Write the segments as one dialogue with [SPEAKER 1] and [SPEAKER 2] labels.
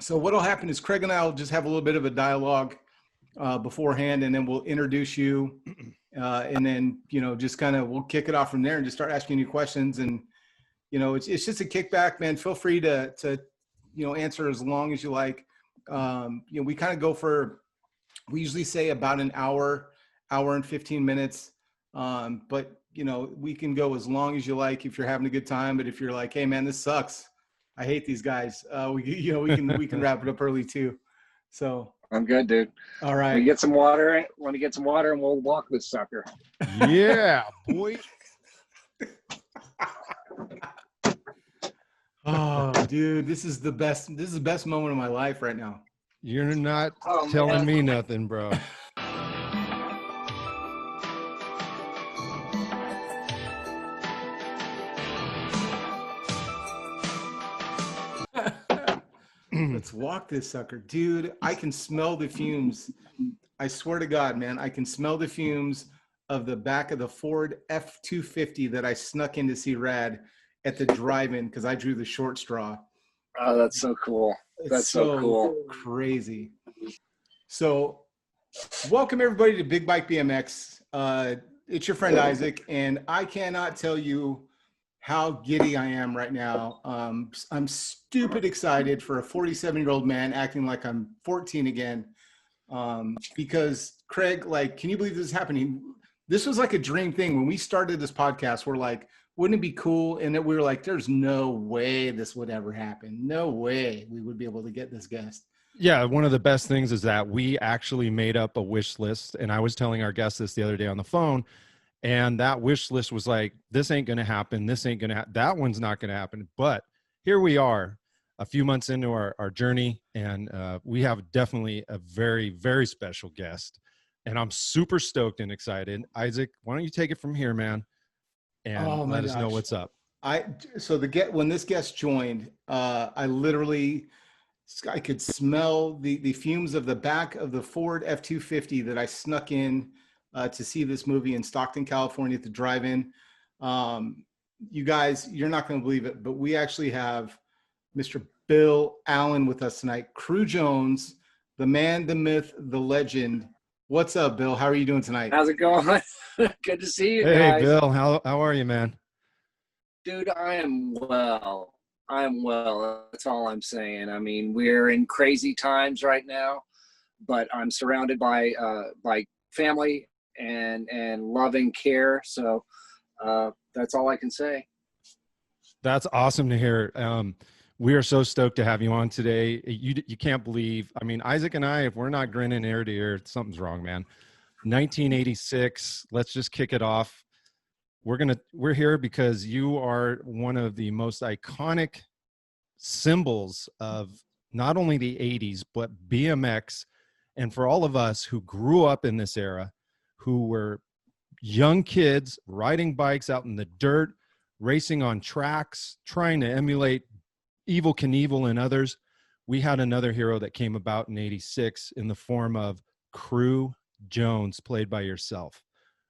[SPEAKER 1] So what'll happen is Craig and I will just have a little bit of a dialogue beforehand, and then we'll introduce you, and then just kind of we'll kick it off from there and just start asking you questions. And it's just a kickback, man. Feel free to answer as long as you like. We kind of go for, we usually say about an hour and 15 minutes. But we can go as long as you like if you're having a good time. But if you're like, hey man, this sucks, I hate these guys, we can wrap it up early too. So
[SPEAKER 2] I'm good, dude.
[SPEAKER 1] All right.
[SPEAKER 2] Want to get some water? Want to get some water, and we'll walk this sucker.
[SPEAKER 3] Yeah, boy.
[SPEAKER 1] Oh, dude, this is the best moment of my life right now.
[SPEAKER 3] You're not telling me nothing, bro.
[SPEAKER 1] Let's walk this sucker. Dude, I can smell the fumes. I swear to God, man, I can smell the fumes of the back of the Ford F-250 that I snuck in to see RAD at the drive-in because I drew the short straw.
[SPEAKER 2] Oh, that's so cool. That's so cool.
[SPEAKER 1] Crazy. So welcome everybody to Big Bike BMX. It's your friend Isaac, and I cannot tell you how giddy I am right now. I'm stupid excited for a 47-year-old man acting like I'm 14 again. Because Craig, like, can you believe this is happening? This was like a dream thing. When we started this podcast, we're like, wouldn't it be cool? And we were like, there's no way this would ever happen. No way we would be able to get this guest.
[SPEAKER 3] Yeah, one of the best things is that we actually made up a wish list. And I was telling our guest this the other day on the phone. And that wish list was like, this ain't going to happen. This ain't going to happen. That one's not going to happen. But here we are a few months into our journey. And we have definitely a very, very special guest. And I'm super stoked and excited. Isaac, why don't you take it from here, man? And let us know what's up.
[SPEAKER 1] When this guest joined, I could smell the fumes of the back of the Ford F-250 that I snuck in to see this movie in Stockton, California at the drive-in. You guys, you're not going to believe it, but we actually have Mr. Bill Allen with us tonight. Cru Jones, the man, the myth, the legend. What's up, Bill? How are you doing tonight?
[SPEAKER 2] How's it going? Good to see you guys.
[SPEAKER 3] Hey, Bill. How are you, man?
[SPEAKER 2] Dude, I am well. That's all I'm saying. I mean, we're in crazy times right now, but I'm surrounded by family and loving care. So that's all I can say.
[SPEAKER 3] That's awesome to hear. We are so stoked to have you on today. You can't believe, I mean, Isaac and I, if we're not grinning ear to ear, something's wrong, man. 1986, let's just kick it off. We're here because you are one of the most iconic symbols of not only the 80s, but BMX. And for all of us who grew up in this era, who were young kids riding bikes out in the dirt, racing on tracks, trying to emulate Evel Knievel and others, we had another hero that came about in 86 in the form of Cru Jones, played by yourself.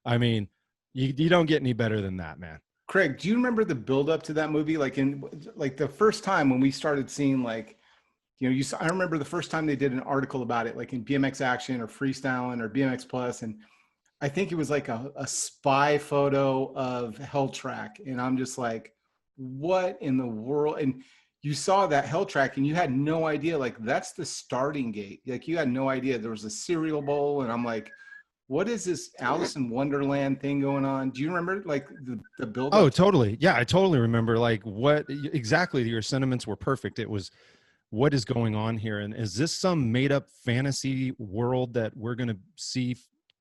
[SPEAKER 3] I mean, you don't get any better than that, man.
[SPEAKER 1] Craig, do you remember the build up to that movie? Like the first time when we started seeing I remember the first time they did an article about it, like in BMX Action or Freestyling or BMX Plus. And I think it was like a spy photo of Hell Track. And I'm just like, what in the world? And you saw that Hell Track and you had no idea, like that's the starting gate. Like you had no idea there was a cereal bowl. And I'm like, what is this Alice in Wonderland thing going on? Do you remember like the build?
[SPEAKER 3] Oh, totally. Yeah, I totally remember like what exactly your sentiments were perfect. It was, what is going on here? And is this some made up fantasy world that we're going to see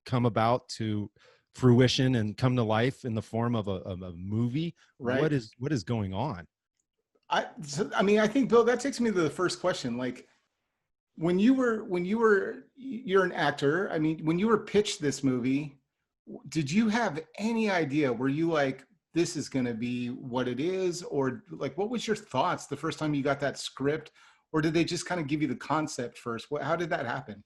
[SPEAKER 3] come about to fruition and come to life in the form of a movie?
[SPEAKER 1] Right.
[SPEAKER 3] What is going on?
[SPEAKER 1] I think, Bill, that takes me to the first question. Like you're an actor. I mean, when you were pitched this movie, did you have any idea? Were you like, this is going to be what it is? Or like, what was your thoughts the first time you got that script? Or did they just kind of give you the concept first? How did that happen?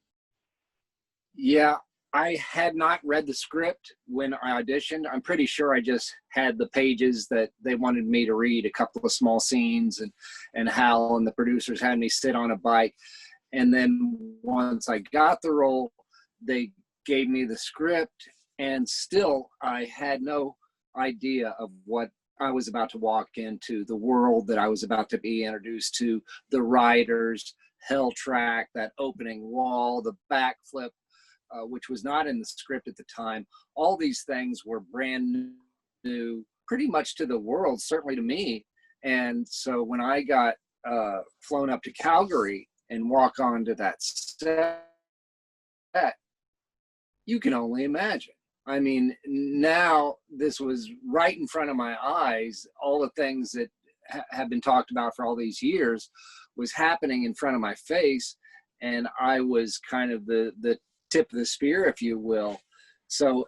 [SPEAKER 2] Yeah, I had not read the script when I auditioned. I'm pretty sure I just had the pages that they wanted me to read, a couple of small scenes, and Hal and the producers had me sit on a bike. And then once I got the role, they gave me the script, and still I had no idea of what I was about to walk into, the world that I was about to be introduced to, the riders, hell track, that opening wall, the backflip, which was not in the script at the time. All these things were brand new, pretty much to the world, certainly to me. And so when I got flown up to Calgary and walk onto that set, you can only imagine. I mean, now this was right in front of my eyes. All the things that have been talked about for all these years was happening in front of my face. And I was kind of the tip of the spear, if you will. So,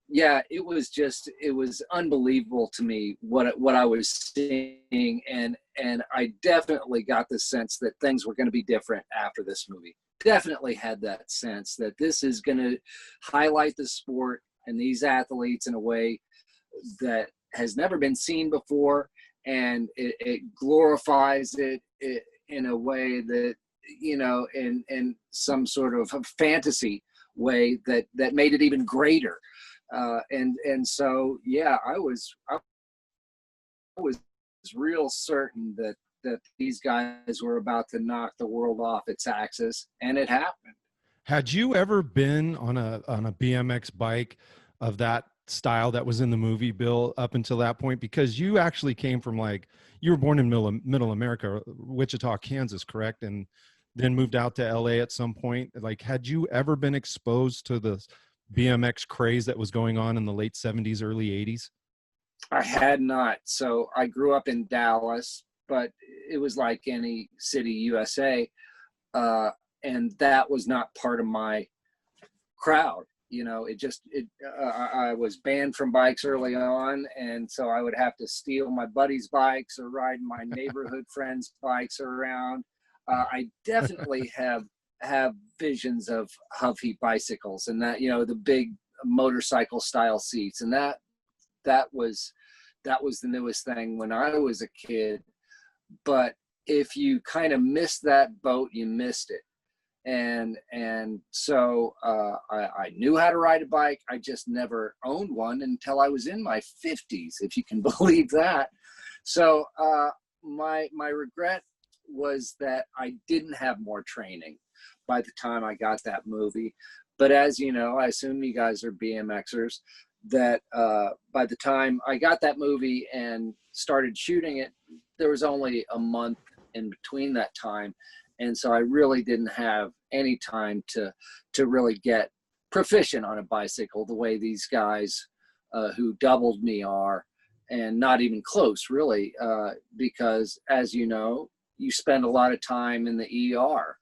[SPEAKER 2] yeah, it was unbelievable to me what I was seeing. And I definitely got the sense that things were going to be different after this movie. Definitely had that sense that this is going to highlight the sport and these athletes in a way that has never been seen before. And it glorifies it in a way that, you know, in some sort of a fantasy way that made it even greater. And so, yeah, I was real certain that these guys were about to knock the world off its axis, and it happened.
[SPEAKER 3] Had you ever been on a BMX bike of that style that was in the movie, Bill, up until that point? Because you actually came from, like, you were born in middle America, Wichita, Kansas, correct? And then moved out to LA at some point. Like, had you ever been exposed to the BMX craze that was going on in the late 70s, early 80s?
[SPEAKER 2] I had not. So I grew up in Dallas, but it was like any city, USA. And that was not part of my crowd. You know, I was banned from bikes early on. And so I would have to steal my buddies' bikes or ride my neighborhood friends' bikes around. I definitely have visions of Huffy bicycles and that, you know, the big motorcycle style seats. And that was the newest thing when I was a kid. But if you kind of missed that boat, you missed it. And so I knew how to ride a bike. I just never owned one until I was in my 50s, if you can believe that. So my regret was that I didn't have more training by the time I got that movie. But as you know, I assume you guys are BMXers, that by the time I got that movie and started shooting it, there was only a month in between that time. And so I really didn't have any time to really get proficient on a bicycle the way these guys who doubled me are, and not even close, really, because as you know, you spend a lot of time in the ER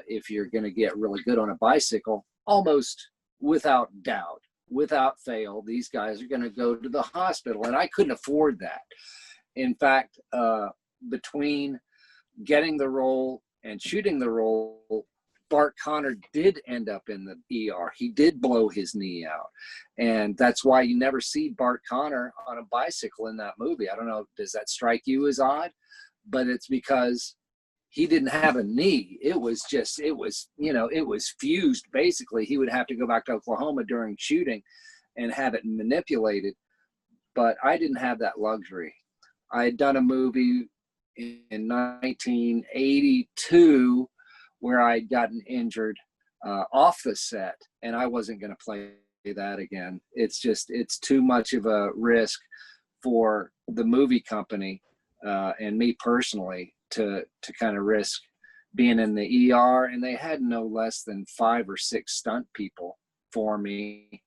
[SPEAKER 2] if you're going to get really good on a bicycle. Almost without doubt, without fail, these guys are going to go to the hospital, and I couldn't afford that. In fact, between getting the role and shooting the role, Bart Connor did end up in the ER. He did blow his knee out. And that's why you never see Bart Connor on a bicycle in that movie. I don't know, does that strike you as odd? But it's because he didn't have a knee. It was fused. Basically, he would have to go back to Oklahoma during shooting and have it manipulated. But I didn't have that luxury. I had done a movie in 1982 where I'd gotten injured off the set, and I wasn't going to play that again. It's too much of a risk for the movie company and me personally to kind of risk being in the ER. And they had no less than 5 or 6 stunt people for me,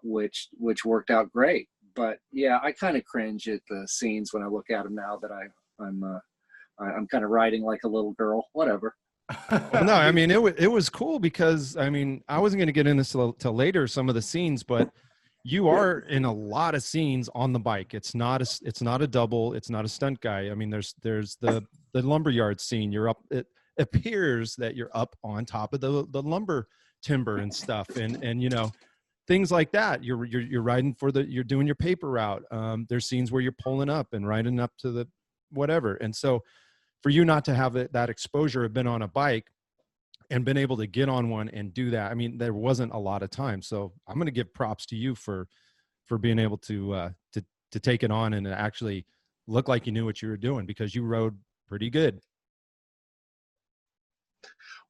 [SPEAKER 2] which worked out great. But yeah, I kind of cringe at the scenes when I look at them now that I'm kind of riding like a little girl, whatever.
[SPEAKER 3] Well, no, I mean, it was cool because, I mean, I wasn't going to get into this till later, some of the scenes, but you are in a lot of scenes on the bike. It's not a double. It's not a stunt guy. I mean, there's the lumberyard scene. You're up. It appears that you're up on top of the lumber timber and stuff, and you know, things like that. You're riding you're doing your paper route. There's scenes where you're pulling up and riding up to the whatever. And so for you not to have that exposure of been on a bike and been able to get on one and do that, I mean, there wasn't a lot of time. So I'm going to give props to you for being able to take it on and actually look like you knew what you were doing, because you rode pretty good.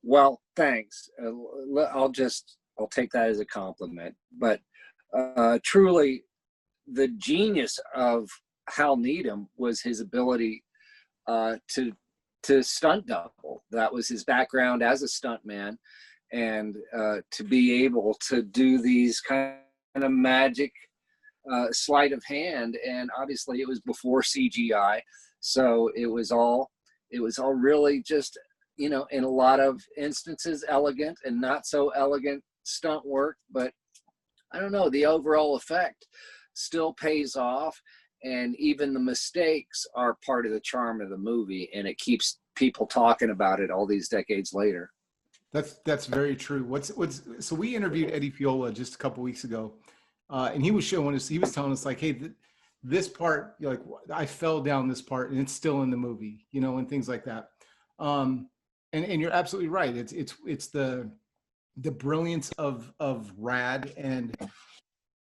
[SPEAKER 2] Well, thanks. I'll take that as a compliment. But truly, the genius of Hal Needham was his ability to stunt double. That was his background as a stuntman, and to be able to do these kind of magic sleight of hand. And obviously, it was before CGI, so it was all really just, you know, in a lot of instances, elegant and not so elegant stunt work. But I don't know, the overall effect still pays off. And even the mistakes are part of the charm of the movie, and it keeps people talking about it all these decades later.
[SPEAKER 1] That's very true. So we interviewed Eddie Fiola just a couple weeks ago, and he was showing us, he was telling us like, hey, this part, like, I fell down this part and it's still in the movie, you know, and things like that. And you're absolutely right. It's the brilliance of RAD. And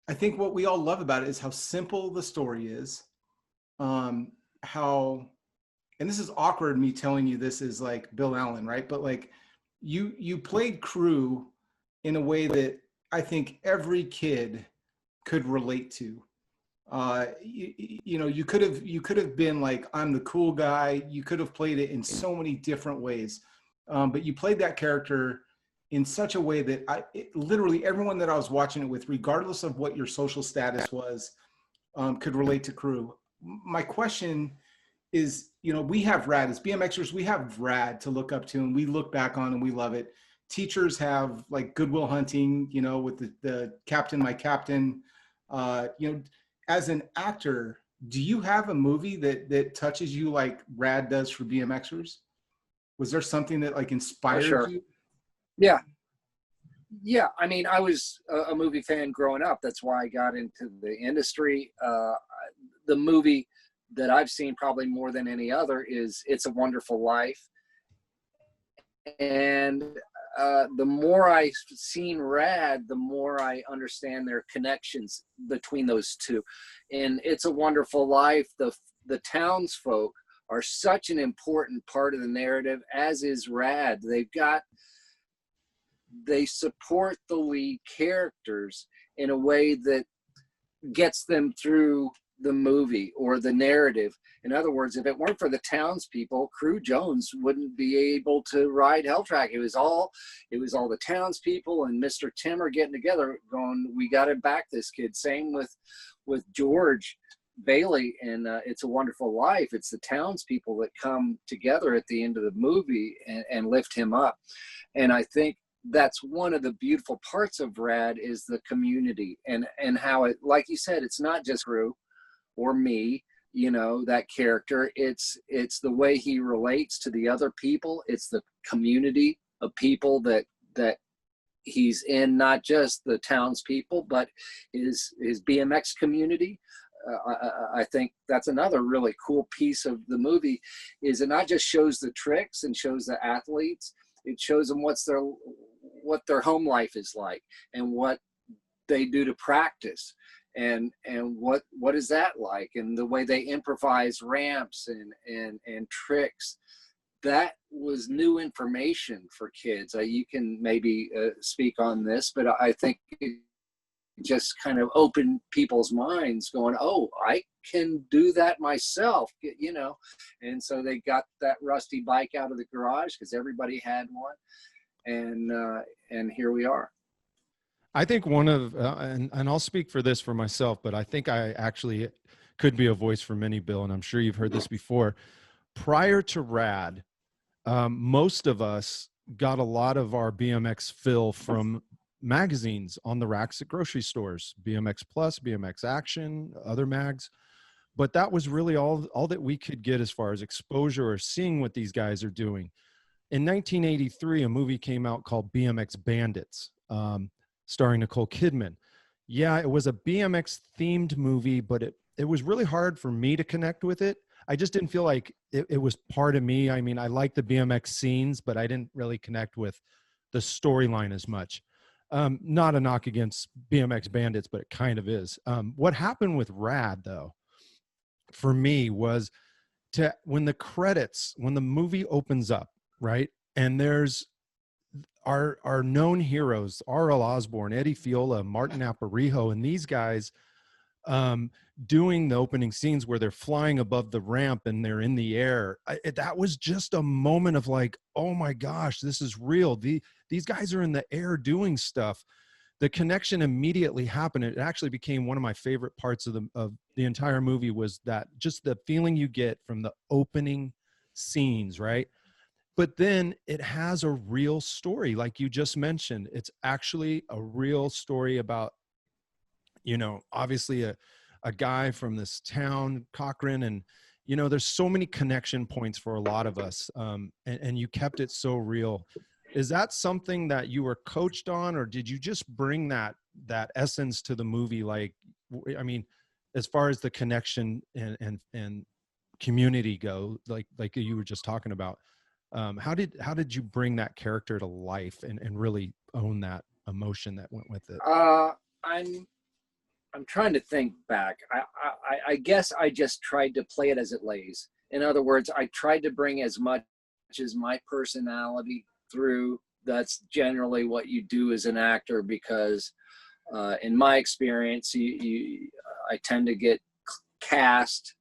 [SPEAKER 1] I think what we all love about it is how simple the story is. And this is awkward, me telling you this is like Bill Allen, right? But like you played Cru in a way that I think every kid could relate to. You know, you could have been like, I'm the cool guy. You could have played it in so many different ways. But you played that character in such a way that literally everyone that I was watching it with, regardless of what your social status was, could relate to Cru. My question is, you know, we have RAD as BMXers, we have RAD to look up to, and we look back on and we love it. Teachers have like Good Will Hunting, you know, with the Captain, My Captain. You know, as an actor, do you have a movie that touches you like RAD does for BMXers? Was there something that like inspired you?
[SPEAKER 2] Yeah. I mean, I was a movie fan growing up. That's why I got into the industry. The movie that I've seen probably more than any other is It's a Wonderful Life. And the more I've seen RAD, the more I understand their connections between those two. In It's a Wonderful Life, the townsfolk are such an important part of the narrative, as is RAD. They support the lead characters in a way that gets them through the movie or the narrative. In other words, if it weren't for the townspeople, Cru Jones wouldn't be able to ride Hell Track. It was all the townspeople and Mr. Timmer getting together going, we got to back this kid. Same with George Bailey in It's a Wonderful Life. It's the townspeople that come together at the end of the movie and lift him up. And I think that's one of the beautiful parts of RAD is the community and how it, like you said, it's not just Cru or me, you know, that character. It's the way he relates to the other people. It's the community of people that he's in, not just the townspeople, but his BMX community. I think that's another really cool piece of the movie, is it not just shows the tricks and shows the athletes, it shows them what their home life is like and what they do to practice and what is that like, and the way they improvise ramps and tricks. That was new information for kids. You can maybe speak on this, but I think it just kind of opened people's minds going, oh, I can do that myself, you know. And so they got that rusty bike out of the garage because everybody had one. And here we are.
[SPEAKER 3] I think one of, and I'll speak for this for myself, but I think I actually could be a voice for many, Bill, and I'm sure you've heard this before. Prior to RAD, most of us got a lot of our BMX fill from magazines on the racks at grocery stores, BMX Plus, BMX Action, other mags. But that was really all that we could get as far as exposure or seeing what these guys are doing. In 1983, a movie came out called BMX Bandits. starring Nicole Kidman. Yeah, it was a BMX themed movie, but it was really hard for me to connect with it. I just didn't feel like it was part of me. I mean, I like the BMX scenes, but I didn't really connect with the storyline as much. Not a knock against BMX Bandits, but it kind of is. What happened with RAD, though, for me was when the movie opens up, right? And there's our known heroes, R.L. Osborne, Eddie Fiola, Martin Aparijo, and these guys doing the opening scenes where they're flying above the ramp and they're in the air. That was just a moment of like, oh my gosh, this is real. These guys are in the air doing stuff. The connection immediately happened. It actually became one of my favorite parts of the entire movie, was that just the feeling you get from the opening scenes, right? But then it has a real story, like you just mentioned. It's actually a real story about, obviously a guy from this town, Cochrane, and there's so many connection points for a lot of us, and you kept it so real. Is that something that you were coached on, or did you just bring that essence to the movie? Like, I mean, as far as the connection and community go, like you were just talking about, how did you bring that character to life and really own that emotion that went with it?
[SPEAKER 2] I'm trying to think back. I guess I just tried to play it as it lays. In other words, I tried to bring as much as my personality through. That's generally what you do as an actor, because in my experience, I tend to get cast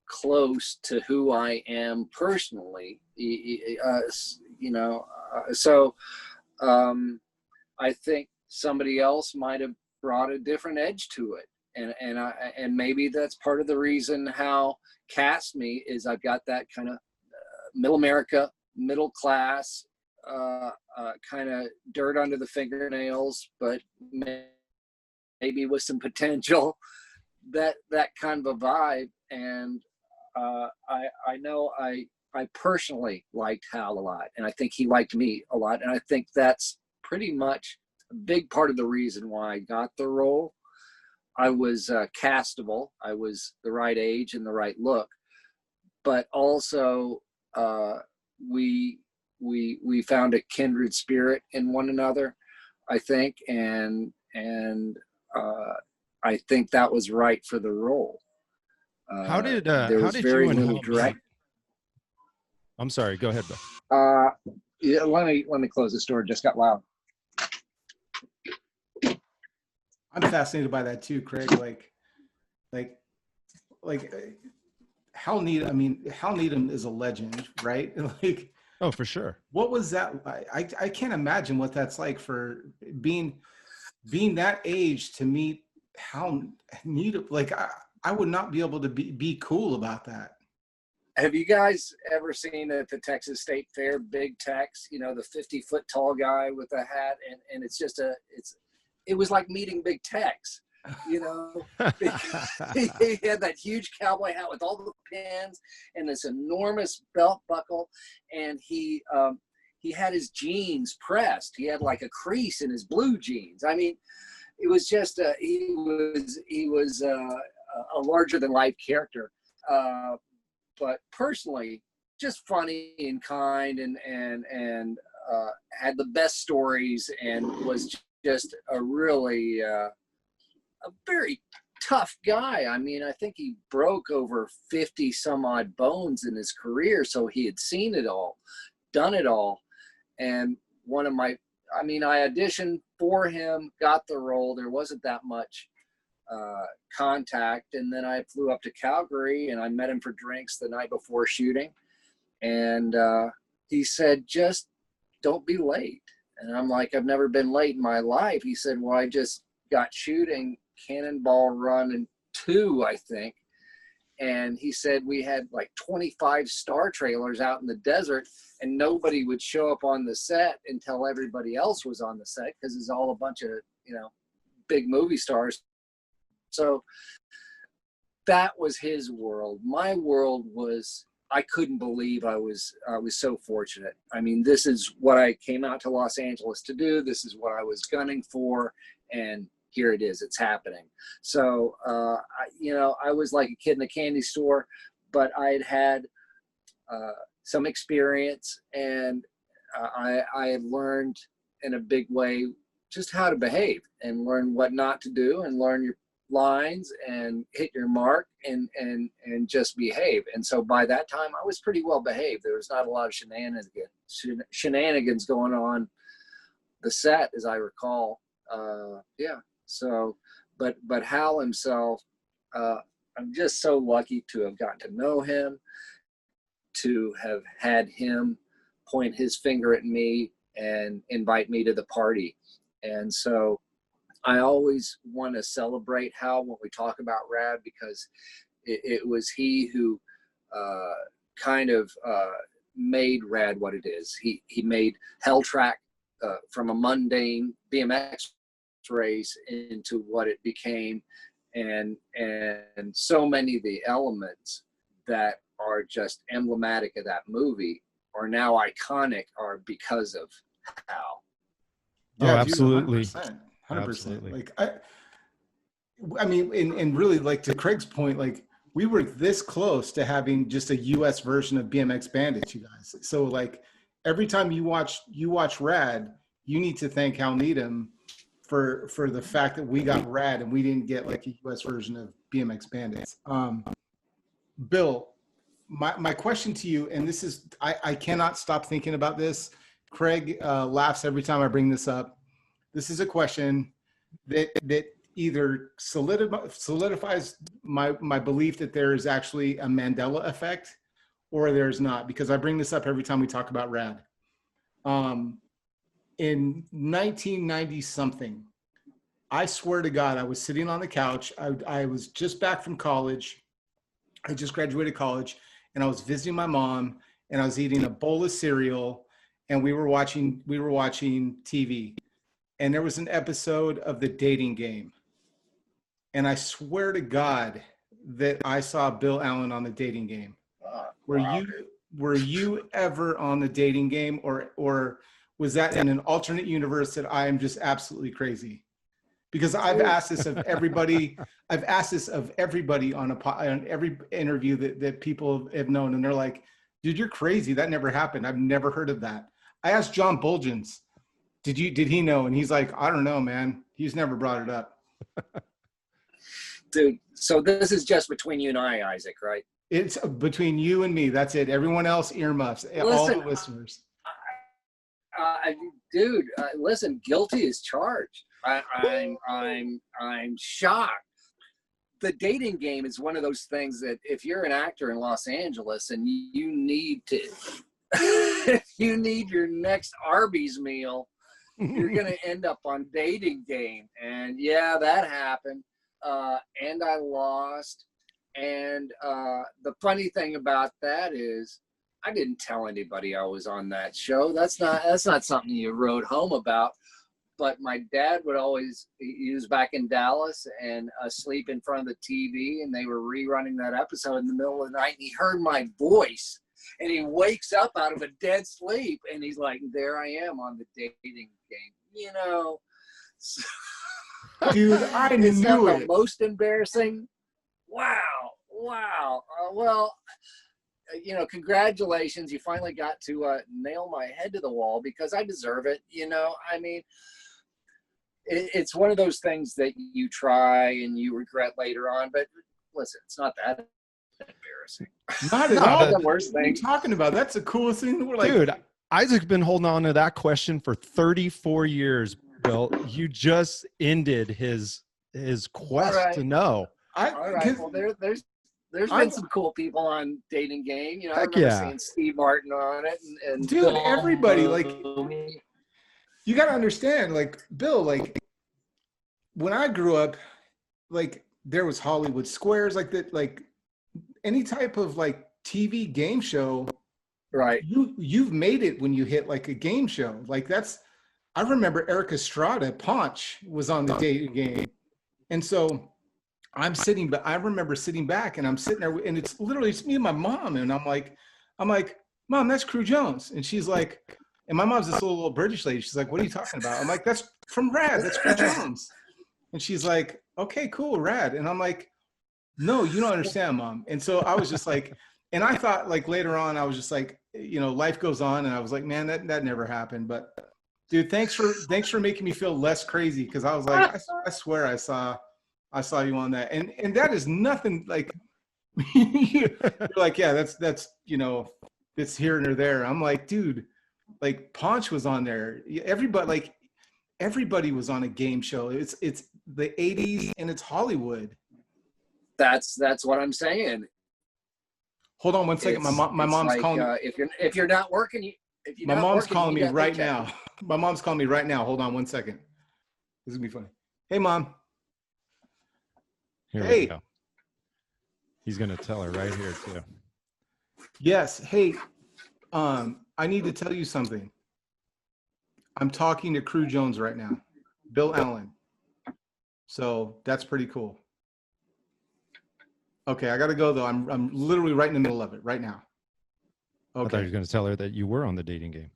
[SPEAKER 2] close to who I am personally. So I think somebody else might have brought a different edge to it, and maybe that's part of the reason how cast me is I've got that kind of middle America, middle class, kind of dirt under the fingernails, but maybe with some potential, that kind of a vibe. And I know I personally liked Hal a lot, and I think he liked me a lot, and I think that's pretty much a big part of the reason why I got the role. I was castable. I was the right age and the right look, but also we found a kindred spirit in one another, I think, and I think that was right for the role.
[SPEAKER 3] How did
[SPEAKER 2] very
[SPEAKER 3] you and
[SPEAKER 2] little
[SPEAKER 3] Hal
[SPEAKER 2] direct.
[SPEAKER 3] meet? I'm sorry. Go ahead, Bill.
[SPEAKER 2] Yeah, let me close this door. It just got loud.
[SPEAKER 1] I'm fascinated by that too, Craig. Like Hal Needham. I mean, Hal Needham is a legend, right? Like,
[SPEAKER 3] Oh, for sure.
[SPEAKER 1] what was that? I can't imagine what that's like for being that age to meet Hal Needham. Like, I would not be able to be cool about that.
[SPEAKER 2] Have you guys ever seen at the Texas State Fair, Big Tex, the 50-foot tall guy with a hat, and it's just it was like meeting Big Tex, he had that huge cowboy hat with all the pins and this enormous belt buckle, and he had his jeans pressed. He had like a crease in his blue jeans. I mean, it was just he was a larger than life character, but personally just funny and kind, and had the best stories, and was just a really a very tough guy. I mean, I think he broke over 50 some odd bones in his career, so he had seen it all, done it all. And I auditioned for him, got the role. There wasn't that much contact, and then I flew up to Calgary and I met him for drinks the night before shooting, and he said, just don't be late. And I'm like, I've never been late in my life. He said, well, I just got shooting Cannonball Run and 2, I think. And he said we had like 25 star trailers out in the desert, and nobody would show up on the set until everybody else was on the set, because it's all a bunch of, big movie stars. So that was his world. My world was I couldn't believe I was so fortunate. I mean, this is what I came out to Los Angeles to do. This is what I was gunning for, and here it is. It's happening. So, I was like a kid in a candy store, but I had some experience, and I had learned in a big way just how to behave and learn what not to do, and learn your lines and hit your mark and just behave. And so by that time I was pretty well behaved. There was not a lot of shenanigans going on the set, as I recall. So but Hal himself, I'm just so lucky to have gotten to know him, to have had him point his finger at me and invite me to the party. And so I always want to celebrate Hal when we talk about RAD, because it was he who kind of made RAD what it is. He made Hell Track from a mundane BMX race into what it became, and so many of the elements that are just emblematic of that movie are now iconic, are because of Hal.
[SPEAKER 3] Yeah, absolutely.
[SPEAKER 1] 100%.
[SPEAKER 3] Absolutely.
[SPEAKER 1] Like I mean, and really, like, to Craig's point, like, we were this close to having just a US version of BMX Bandits, you guys. So like every time you watch RAD, you need to thank Hal Needham for the fact that we got RAD and we didn't get like a US version of BMX Bandits. Bill, my question to you, and this is, I cannot stop thinking about this. Craig laughs every time I bring this up. This is a question that either solidifies my belief that there is actually a Mandela effect, or there's not, because I bring this up every time we talk about RAD. In 1990 something, I swear to God, I was sitting on the couch. I was just back from college. I just graduated college, and I was visiting my mom, and I was eating a bowl of cereal, and we were watching TV. And there was an episode of The Dating Game. And I swear to God that I saw Bill Allen on The Dating Game. Were you ever on The Dating Game, or was that in an alternate universe that I am just absolutely crazy? Because I've asked this of everybody. I've asked this of everybody on every interview that people have known, and they're like, "Dude, you're crazy. That never happened. I've never heard of that." I asked John Bulgens, did he know? And he's like, "I don't know, man. He's never brought it up."
[SPEAKER 2] Dude, so this is just between you and I, Isaac, right?
[SPEAKER 1] It's between you and me. That's it. Everyone else earmuffs. All the listeners.
[SPEAKER 2] Listen, guilty as charged. I'm shocked. The Dating Game is one of those things that if you're an actor in Los Angeles and you need to, if you need your next Arby's meal, you're going to end up on Dating Game. And yeah, that happened. And I lost. And the funny thing about that is I didn't tell anybody I was on that show. That's not something you wrote home about. But my dad would always, he was back in Dallas and asleep in front of the TV, and they were rerunning that episode in the middle of the night, and he heard my voice, and he wakes up out of a dead sleep, and he's like, there I am on The Dating Game, you know. So,
[SPEAKER 1] dude, I knew it.
[SPEAKER 2] The most embarrassing. Wow. Well, you know, congratulations. You finally got to nail my head to the wall, because I deserve it. You know, I mean, it's one of those things that you try and you regret later on. But listen, it's not that embarrassing.
[SPEAKER 1] Not at all.
[SPEAKER 2] The worst thing.
[SPEAKER 1] What are you talking about? That's the coolest thing. We're like,
[SPEAKER 3] dude, Isaac's been holding on to that question for 34 years, Bill. You just ended his quest to know.
[SPEAKER 2] All right. Well, there's been some cool people on Dating Game. You know, I remember seeing Steve Martin on it. And
[SPEAKER 1] dude, everybody, like, you got to understand, like, Bill, like, when I grew up, like, there was Hollywood Squares, like that, like any type of like TV game show.
[SPEAKER 2] Right.
[SPEAKER 1] You've made it when you hit like a game show. Like I remember Eric Estrada, Paunch, was on The Dating Game. And so I'm sitting, but I remember sitting back and I'm sitting there and it's literally it's me and my mom. And I'm like, Mom, that's Cru Jones. And she's like, and my mom's this little British lady. She's like, what are you talking about? I'm like, that's from RAD. That's Cru Jones. And she's like, okay, cool, RAD. And I'm like, no, you don't understand, Mom. And so I was just like, and I thought like later on, I was just like, life goes on. And I was like, man, that never happened. But dude, thanks for making me feel less crazy. Cause I was like, I swear I saw you on that. And that is nothing like, you're like, yeah, that's, it's here and there. I'm like, dude, like Paunch was on there. Everybody was on a game show. It's the 80s and it's Hollywood.
[SPEAKER 2] That's what I'm saying.
[SPEAKER 1] Hold on one second. My mom's
[SPEAKER 2] like,
[SPEAKER 1] calling me.
[SPEAKER 2] If you're not working,
[SPEAKER 1] My mom's calling me right now. My mom's calling me right now. Hold on one second. This is gonna be funny. Hey, Mom.
[SPEAKER 3] Here we go. He's gonna tell her right here too.
[SPEAKER 1] Yes. Hey, I need to tell you something. I'm talking to Cru Jones right now, Bill Allen. So that's pretty cool. Okay, I gotta go though. I'm literally right in the middle of it right now.
[SPEAKER 3] Okay. I thought he was gonna tell her that you were on the dating game.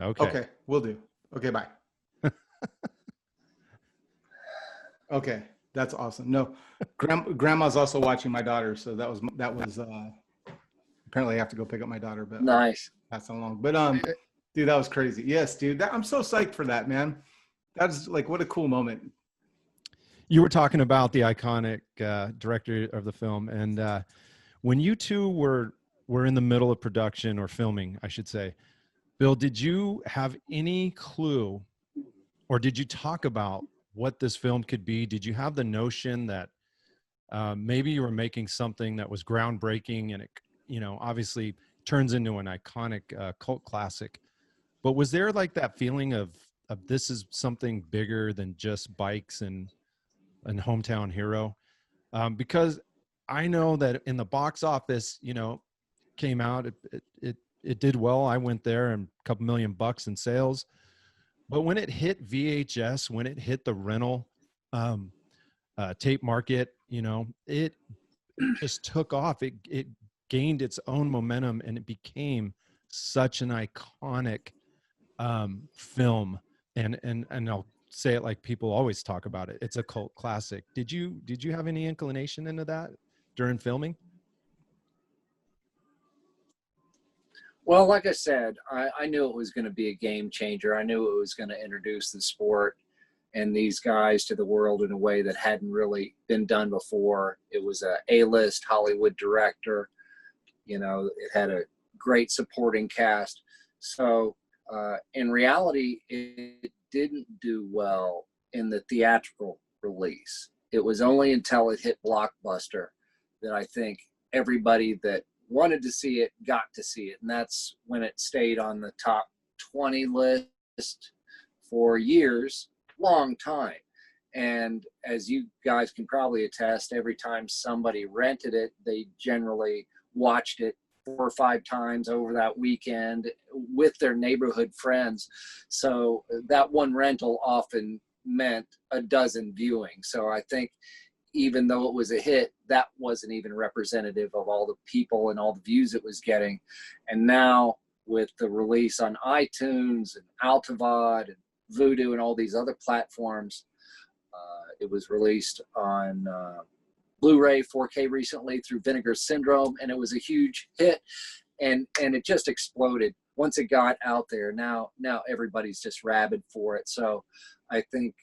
[SPEAKER 3] Okay.
[SPEAKER 1] Okay, will do. Okay, bye. Okay, that's awesome. No, grandma's also watching my daughter, so that was apparently I have to go pick up my daughter, but
[SPEAKER 2] nice.
[SPEAKER 1] That's so long. But dude, that was crazy. Yes, dude. I'm so psyched for that, man. That's like what a cool moment.
[SPEAKER 3] You were talking about the iconic director of the film, and when you two were in the middle of production or filming, I should say, Bill, did you have any clue, or did you talk about what this film could be? Did you have the notion that maybe you were making something that was groundbreaking and it, obviously turns into an iconic cult classic, but was there like that feeling of this is something bigger than just bikes and Hometown Hero? Because I know that in the box office, came out, it did well. I went there and a couple $1 million in sales. But when it hit VHS, when it hit the rental tape market, it just took off. It gained its own momentum and it became such an iconic film. And I'll say it like people always talk about it. It's a cult classic. Did you have any inclination into that during filming?
[SPEAKER 2] Well, like I said, I knew it was going to be a game changer. I knew it was going to introduce the sport and these guys to the world in a way that hadn't really been done before. It was a A-list Hollywood director. It had a great supporting cast. So in reality, it didn't do well in the theatrical release. It was only until it hit Blockbuster that I think everybody that wanted to see it got to see it. And that's when it stayed on the top 20 list for years, long time. And as you guys can probably attest, every time somebody rented it, they generally watched it 4 or 5 times over that weekend with their neighborhood friends. So that one rental often meant a dozen viewings. So I think even though it was a hit, that wasn't even representative of all the people and all the views it was getting. And now with the release on iTunes and Altavod and Vudu and all these other platforms, it was released on Blu-ray 4K recently through Vinegar Syndrome, and it was a huge hit, and it just exploded once it got out there. Now everybody's just rabid for it. So I think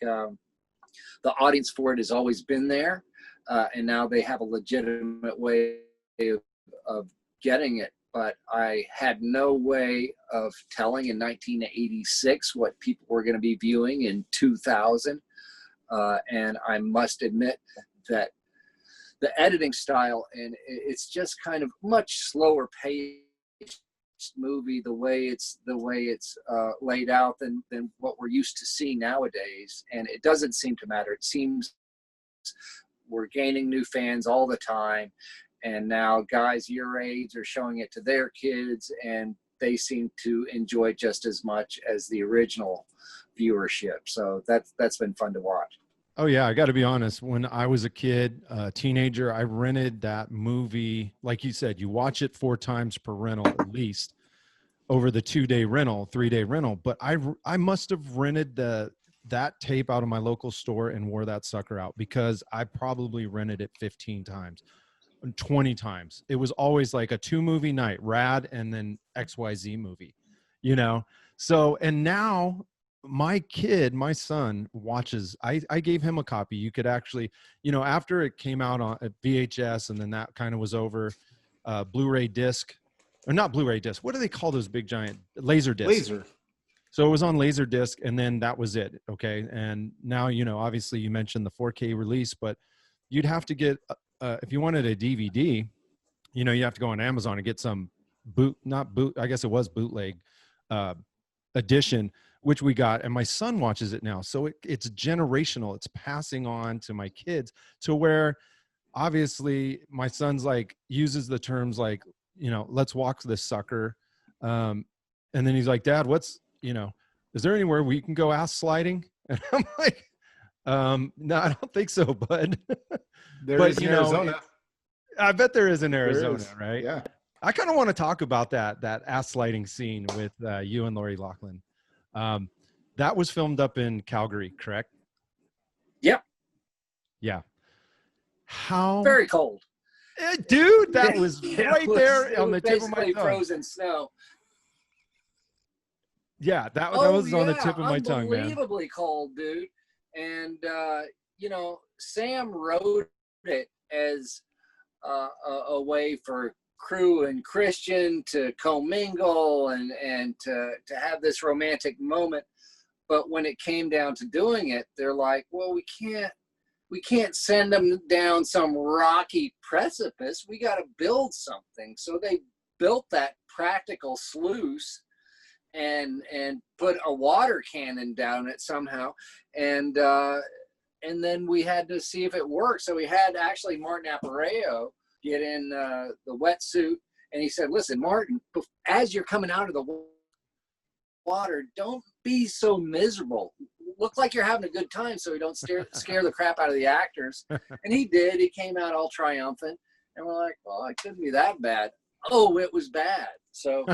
[SPEAKER 2] the audience for it has always been there, and now they have a legitimate way of getting it. But I had no way of telling in 1986 what people were going to be viewing in 2000. And I must admit that the editing style, and it's just kind of much slower paced movie, the way it's laid out than what we're used to seeing nowadays. And it doesn't seem to matter. It seems we're gaining new fans all the time, and now guys your age are showing it to their kids, and they seem to enjoy it just as much as the original. viewership. So that's been fun to watch.
[SPEAKER 3] Oh yeah, I got to be honest. When I was a kid, teenager, I rented that movie. Like you said, you watch it 4 times per rental at least over the 2-day rental, 3-day rental. But I must have rented that tape out of my local store and wore that sucker out, because I probably rented it 15 times, 20 times. It was always like a 2-movie night, RAD and then XYZ movie, you know? So, and now my son watches, I gave him a copy. You could actually, you know, after it came out on at VHS and then that kind of was over, Blu-ray disc, or not Blu-ray disc. What do they call those big giant laser discs?
[SPEAKER 1] Laser.
[SPEAKER 3] So it was on laser disc, and then that was it. Okay. And now, you know, obviously you mentioned the 4K release, but you'd have to get, if you wanted a DVD, you know, you have to go on Amazon and get some I guess it was bootleg edition, which we got. And my son watches it now. So it's generational. It's passing on to my kids, to where obviously my son's like uses the terms like, you know, let's walk this sucker. And then he's like, Dad, you know, is there anywhere we can go ass sliding? And I'm like, no, I don't think so, bud.
[SPEAKER 1] There is in Arizona.
[SPEAKER 3] I bet there is in Arizona, right?
[SPEAKER 1] Yeah.
[SPEAKER 3] I kind of want to talk about that ass sliding scene with you and Lori Loughlin. That was filmed up in Calgary, correct?
[SPEAKER 2] Yep.
[SPEAKER 3] Yeah. How
[SPEAKER 2] very cold.
[SPEAKER 3] Dude, that was right there on the tip of my
[SPEAKER 2] basically
[SPEAKER 3] tongue.
[SPEAKER 2] frozen snow.
[SPEAKER 3] Yeah, that was on the tip of my tongue, man.
[SPEAKER 2] Unbelievably cold, dude. And you know, Sam wrote it as a way for Cru and Christian to commingle and to have this romantic moment. But when it came down to doing it, they're like, well, we can't send them down some rocky precipice. We got to build something. So they built that practical sluice and put a water cannon down it somehow. And then we had to see if it worked. So we had actually Martin Appareo get in the wetsuit, and he said, listen, Martin, as you're coming out of the water, don't be so miserable. Look like you're having a good time so you don't scare the crap out of the actors. And he did. He came out all triumphant. And we're like, well, it couldn't be that bad. Oh, it was bad. So,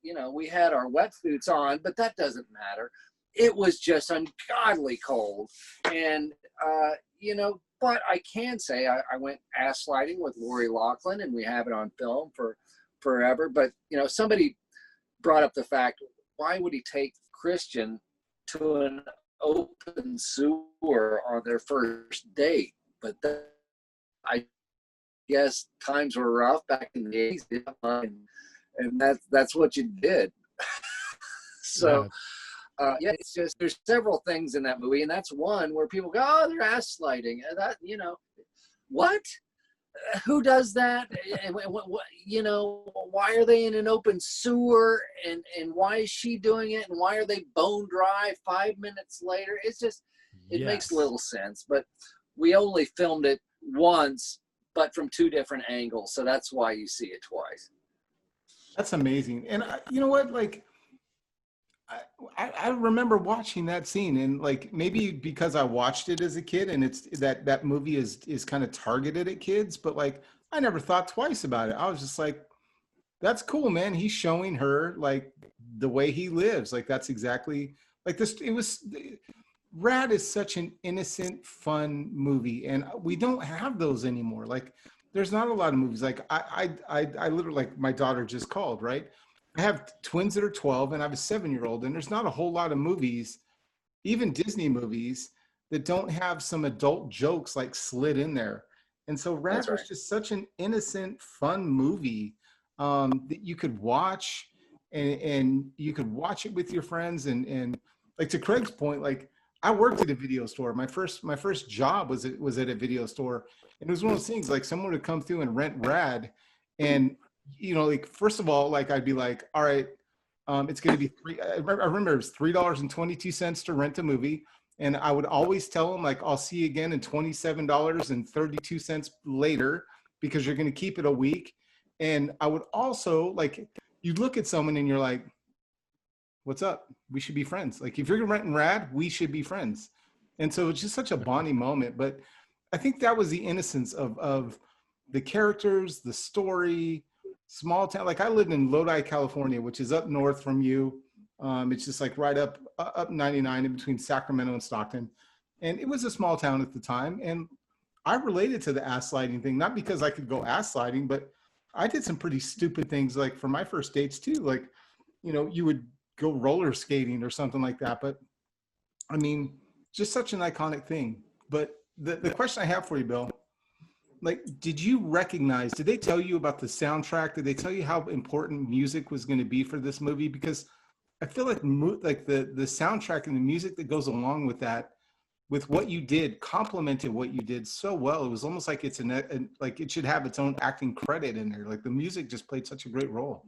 [SPEAKER 2] you know, we had our wetsuits on, but that doesn't matter. It was just ungodly cold. And, you know, but I can say I went ass sliding with Lori Loughlin, and we have it on film for forever. But, you know, somebody brought up the fact, why would he take Christian to an open sewer on their first date? But I guess times were rough back in the 80s, and that's what you did. So yeah, it's just, there's several things in that movie, and that's one where people go, oh, they're ass sliding. That, you know, what? Who does that? And you know, why are they in an open sewer? And why is she doing it? And why are they bone dry 5 minutes later? It's just, it makes little sense. But we only filmed it once, but from 2 different angles. So that's why you see it twice. That's
[SPEAKER 1] amazing. And you know what? Like, I remember watching that scene, and like, maybe because I watched it as a kid, and it's that movie is kind of targeted at kids, but like, I never thought twice about it. I was just like, that's cool, man. He's showing her like the way he lives. Like, that's exactly like this. RAD is such an innocent, fun movie, and we don't have those anymore. Like, there's not a lot of movies. Like I literally, like, my daughter just called, right? I have twins that are 12 and I have a 7-year-old, and there's not a whole lot of movies, even Disney movies, that don't have some adult jokes like slid in there. And so RAD was just such an innocent, fun movie that you could watch, and you could watch it with your friends. And like, to Craig's point, like, I worked at a video store. My first job was at a video store, and it was one of those things, like, someone would come through and rent RAD, and you know, like, first of all, like, I'd be like, all right, it's going to be I remember it was $3.22 to rent a movie. And I would always tell them, like, I'll see you again in $27.32 later, because you're going to keep it a week. And I would also, like, you look at someone and you're like, what's up? We should be friends. Like if you're renting RAD, we should be friends. And so it's just such a bonding moment. But I think that was the innocence of the characters, the story, small town. Like I lived in Lodi, California, which is up north from you. It's just like right up 99 in between Sacramento and Stockton. And it was a small town at the time. And I related to the ass sliding thing, not because I could go ass sliding, but I did some pretty stupid things like for my first dates too. Like, you know, you would go roller skating or something like that. But I mean, just such an iconic thing. But the question I have for you, Bill, like, did you recognize, did they tell you about the soundtrack? Did they tell you how important music was going to be for this movie? Because I feel like like the soundtrack and the music that goes along with that, with what you did, complemented what you did so well. It was almost like it's like it should have its own acting credit in there. Like the music just played such a great role.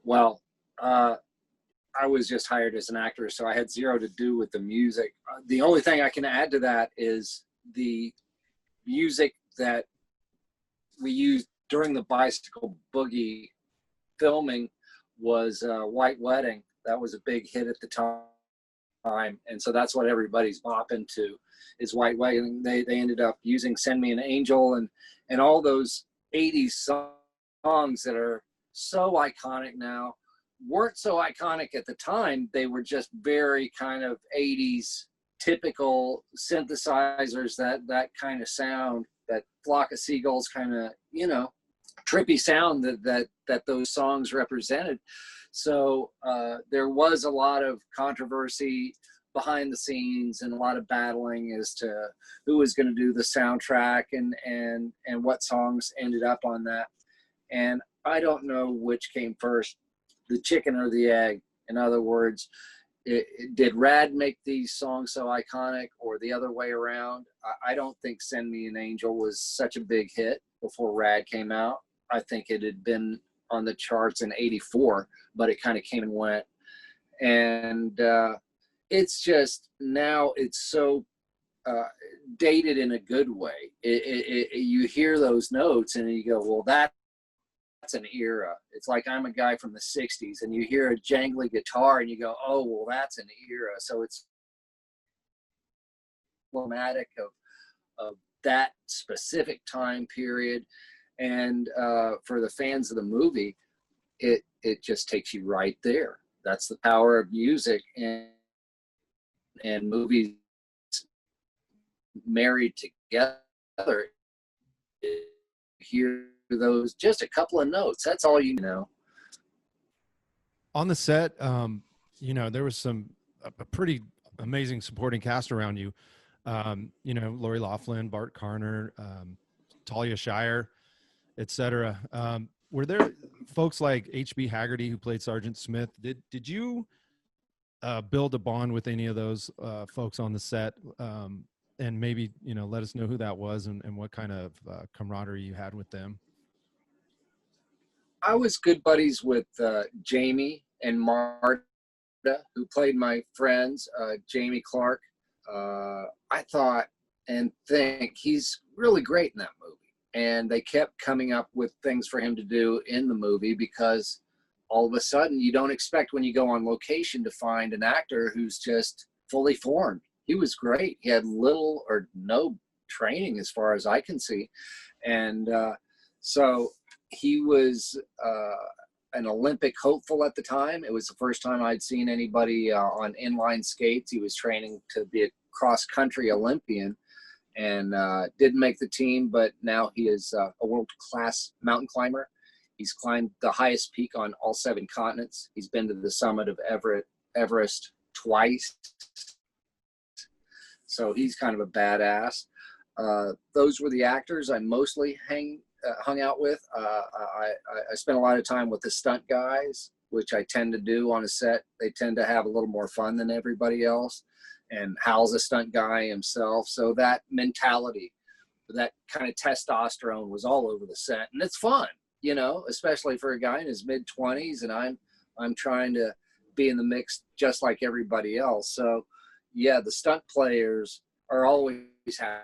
[SPEAKER 2] Well, I was just hired as an actor, so I had zero to do with the music. The only thing I can add to that is the music that we used during the Bicycle Boogie filming was White Wedding. That was a big hit at the time. And so that's what everybody's bopping to is White Wedding. They ended up using Send Me an Angel and all those 80s songs that are so iconic now. Weren't so iconic at the time. They were just very kind of 80s typical synthesizers, that kind of sound, that flock of seagulls kind of, you know, trippy sound that those songs represented. So there was a lot of controversy behind the scenes and a lot of battling as to who was going to do the soundtrack and what songs ended up on that. And I don't know which came first, the chicken or the egg. In other words, did RAD make these songs so iconic or the other way around? I don't think Send Me an Angel was such a big hit before RAD came out. I think it had been on the charts in '84, but it kind of came and went. And it's just, now it's so dated in a good way. You hear those notes and you go, well, that's an era. It's like I'm a guy from the 60s and you hear a jangly guitar and you go, oh, well, that's an era. So it's emblematic of that specific time period. And for the fans of the movie, it just takes you right there. That's the power of music and movies married together. Hear those, just a couple of notes, that's all you know.
[SPEAKER 3] On the set, you know, there was a pretty amazing supporting cast around you. You know, Lori Loughlin, Bart Carner, Talia Shire, etc. Were there folks like H.B. Haggerty, who played Sergeant Smith? Did you build a bond with any of those folks on the set? And maybe, you know, let us know who that was and what kind of camaraderie you had with them.
[SPEAKER 2] I was good buddies with Jamie and Marta, who played my friends. Jamie Clark, I thought and think he's really great in that movie. And they kept coming up with things for him to do in the movie because all of a sudden you don't expect when you go on location to find an actor who's just fully formed. He was great. He had little or no training as far as I can see. And so he was an Olympic hopeful at the time. It was the first time I'd seen anybody on inline skates. He was training to be a cross-country Olympian and didn't make the team, but now he is a world-class mountain climber. He's climbed the highest peak on all 7 continents. He's been to the summit of Everest twice. So he's kind of a badass. Those were the actors I mostly hung out with. I spent a lot of time with the stunt guys, which I tend to do on a set. They tend to have a little more fun than everybody else. And Hal's a stunt guy himself. So that mentality, that kind of testosterone was all over the set. And it's fun, you know, especially for a guy in his mid-20s. And I'm trying to be in the mix just like everybody else. So yeah, the stunt players are always having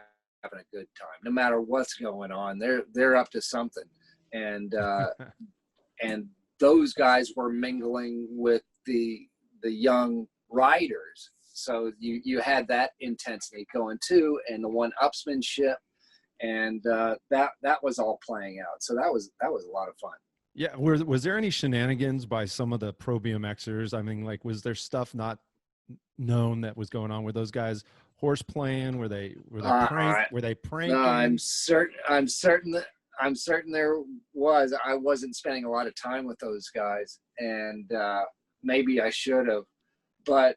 [SPEAKER 2] a good time, no matter what's going on. They're up to something, and those guys were mingling with the young riders. So you had that intensity going too, and the one-upsmanship, and that was all playing out. So that was a lot of fun.
[SPEAKER 3] Yeah. Was there any shenanigans by some of the pro BMXers? I mean, like, was there stuff not known that was going on? Were those guys horse playing? Were they pranking?
[SPEAKER 2] No, I'm certain there was. I wasn't spending a lot of time with those guys, and maybe I should have, but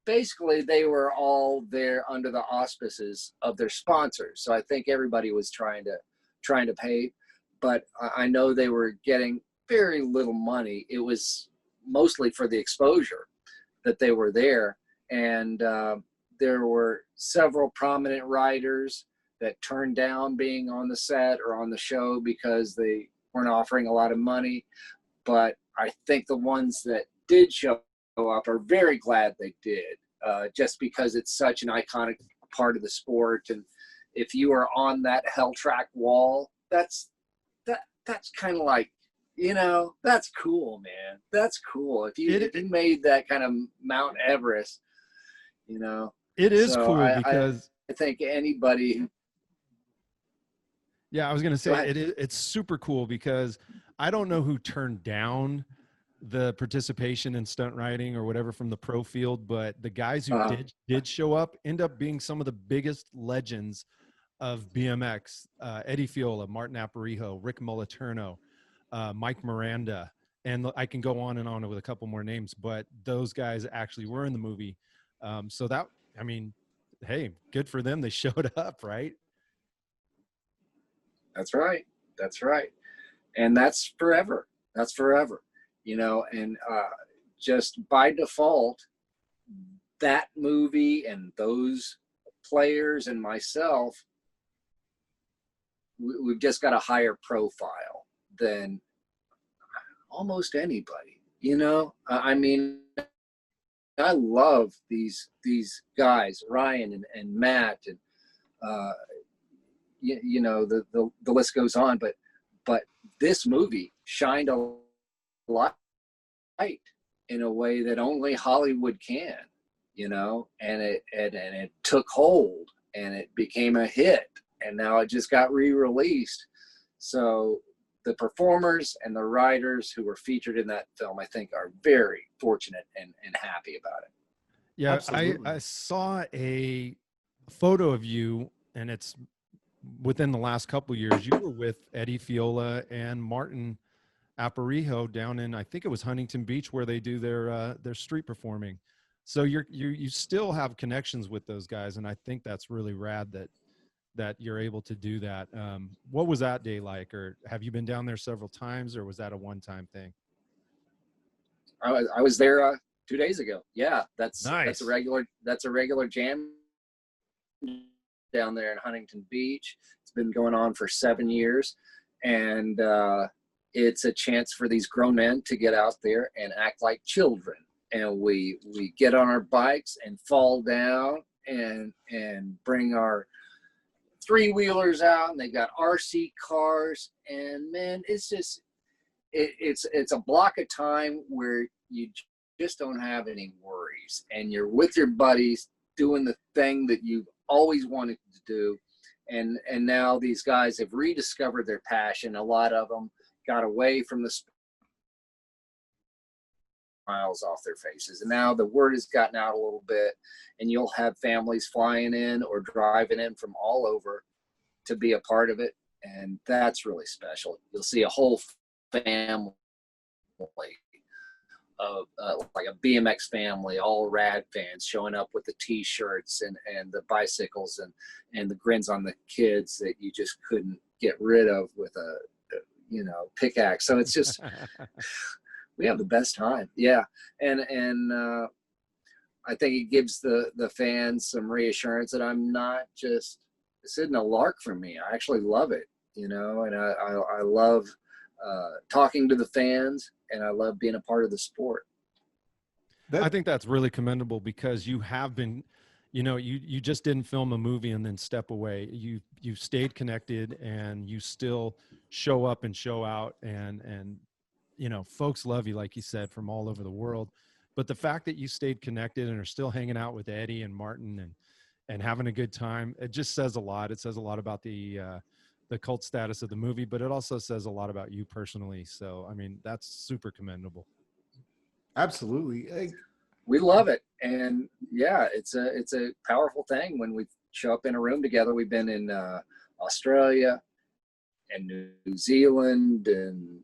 [SPEAKER 2] basically they were all there under the auspices of their sponsors. So I think everybody was trying to pay, but I know they were getting very little money. It was mostly for the exposure that they were there. And there were several prominent riders that turned down being on the set or on the show because they weren't offering a lot of money. But I think the ones that did show up are very glad they did, just because it's such an iconic part of the sport. And if you are on that hell track wall, that's kind of like, that's cool, man. That's cool. If you made that kind of Mount Everest,
[SPEAKER 3] it is so cool because
[SPEAKER 2] I think anybody.
[SPEAKER 3] Yeah, I was going to say it's super cool because I don't know who turned down the participation in stunt riding or whatever from the pro field, but the guys who did show up end up being some of the biggest legends of BMX. Eddie Fiola, Martin Aparijo, Rick Moliterno, Mike Miranda, and I can go on and on with a couple more names, but those guys actually were in the movie. So that, I mean, hey, good for them. They showed up, right?
[SPEAKER 2] That's right. That's right. And that's forever. That's forever, and just by default, that movie and those players and myself, we've just got a higher profile than almost anybody, I mean, I love these guys, Ryan and Matt, and the list goes on, but this movie shined a light in a way that only Hollywood can, and it took hold and it became a hit, and now it just got re-released. So the performers and the riders who were featured in that film, I think, are very fortunate and happy about it.
[SPEAKER 3] Yeah, I saw a photo of you, and it's within the last couple of years. You were with Eddie Fiola and Martin Aparijo down in, I think it was Huntington Beach, where they do their street performing. So you still have connections with those guys, and I think that's really rad that you're able to do that. What was that day like, or have you been down there several times, or was that a one-time thing?
[SPEAKER 2] I was there 2 days ago. Yeah, that's
[SPEAKER 3] nice.
[SPEAKER 2] That's a regular jam down there in Huntington Beach. It's been going on for 7 years, and it's a chance for these grown men to get out there and act like children. And we get on our bikes and fall down and bring our three-wheelers out, and they got RC cars, and man, it's just it's a block of time where you just don't have any worries, and you're with your buddies doing the thing that you've always wanted to do. And now these guys have rediscovered their passion. A lot of them got away from the smiles off their faces, and now the word has gotten out a little bit, and you'll have families flying in or driving in from all over to be a part of it, and that's really special. You'll see a whole family of like a BMX family, all RAD fans, showing up with the t-shirts and the bicycles and the grins on the kids that you just couldn't get rid of with a pickaxe. So it's just we have the best time. Yeah. And I think it gives the fans some reassurance that I'm not just, this isn't a lark for me. I actually love it, and I love talking to the fans, and I love being a part of the sport.
[SPEAKER 3] I think that's really commendable, because you have been, you just didn't film a movie and then step away. You stayed connected, and you still show up and show out, and folks love you, like you said, from all over the world. But the fact that you stayed connected and are still hanging out with Eddie and Martin and having a good time, it just says a lot. It says a lot about the cult status of the movie, but it also says a lot about you personally. So, I mean, that's super commendable.
[SPEAKER 1] Absolutely.
[SPEAKER 2] We love it. And yeah, it's a powerful thing when we show up in a room together. We've been in Australia and New Zealand and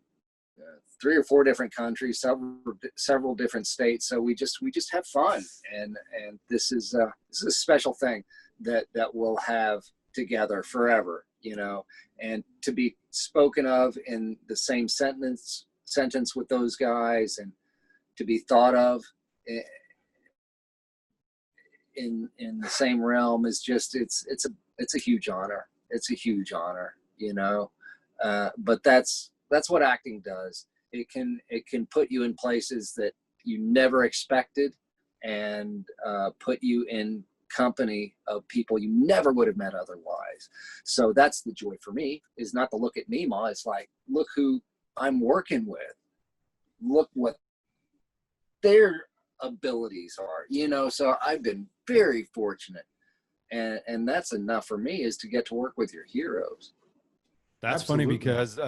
[SPEAKER 2] 3 or 4 different countries, several different states. So we just have fun, and this is a special thing that we'll have together forever, and to be spoken of in the same sentence with those guys, and to be thought of in the same realm is just it's a huge honor. It's a huge honor, but that's what acting does. It can put you in places that you never expected, and put you in company of people you never would have met otherwise. So that's the joy for me, is not to look at me, Ma. It's like, look who I'm working with. Look what their abilities are, so I've been very fortunate. And that's enough for me, is to get to work with your heroes.
[SPEAKER 3] That's
[SPEAKER 1] Absolutely.
[SPEAKER 3] funny because,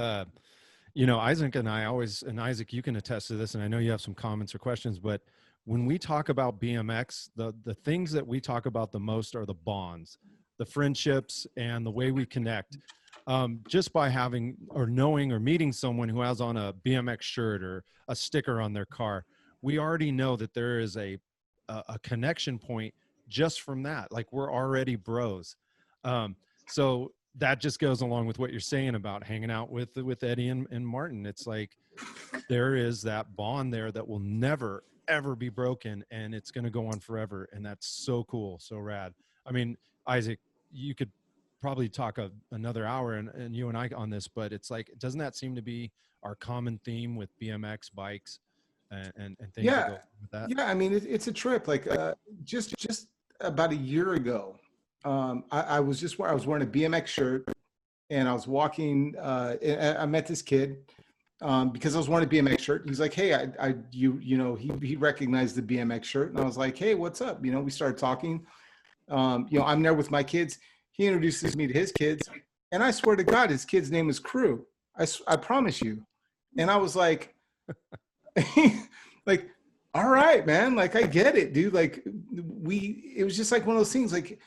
[SPEAKER 3] Isaac and I always, and Isaac, you can attest to this, and I know you have some comments or questions, but when we talk about BMX, the things that we talk about the most are the bonds, the friendships, and the way we connect. Just by having or knowing or meeting someone who has on a BMX shirt or a sticker on their car, we already know that there is a connection point just from that. Like, we're already bros. So that just goes along with what you're saying about hanging out with Eddie and Martin. It's like, there is that bond there that will never, ever be broken, and it's going to go on forever. And that's so cool. So rad. I mean, Isaac, you could probably talk another hour and you and I on this, but it's like, doesn't that seem to be our common theme with BMX bikes and things that go with that?
[SPEAKER 1] Yeah. I mean, it's a trip. Like, just about a year ago, I was wearing a BMX shirt, and I was walking, and I met this kid, because I was wearing a BMX shirt. He's like, "Hey, he recognized the BMX shirt." And I was like, "Hey, what's up?" We started talking. I'm there with my kids. He introduces me to his kids, and I swear to God, his kid's name is Cru. I promise you. And I was like, like, all right, man. Like, I get it, dude. Like, it was just like one of those things. Like,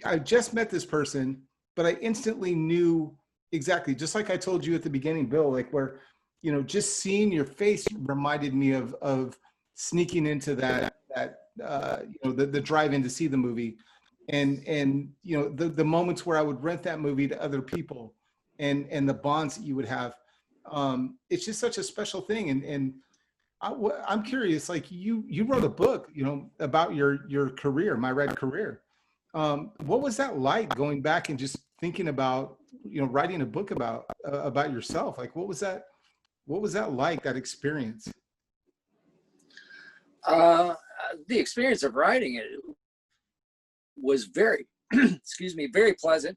[SPEAKER 1] I just met this person, but I instantly knew exactly, just like I told you at the beginning, Bill, like, where, just seeing your face reminded me of sneaking into the drive-in to see the movie. And the moments where I would rent that movie to other people, and the bonds that you would have. It's just such a special thing. And I'm curious, like, you wrote a book, about your career, my RAD career. What was that like, going back and just thinking about, writing a book about yourself? Like, what was that like, that experience?
[SPEAKER 2] The experience of writing it was very, very pleasant.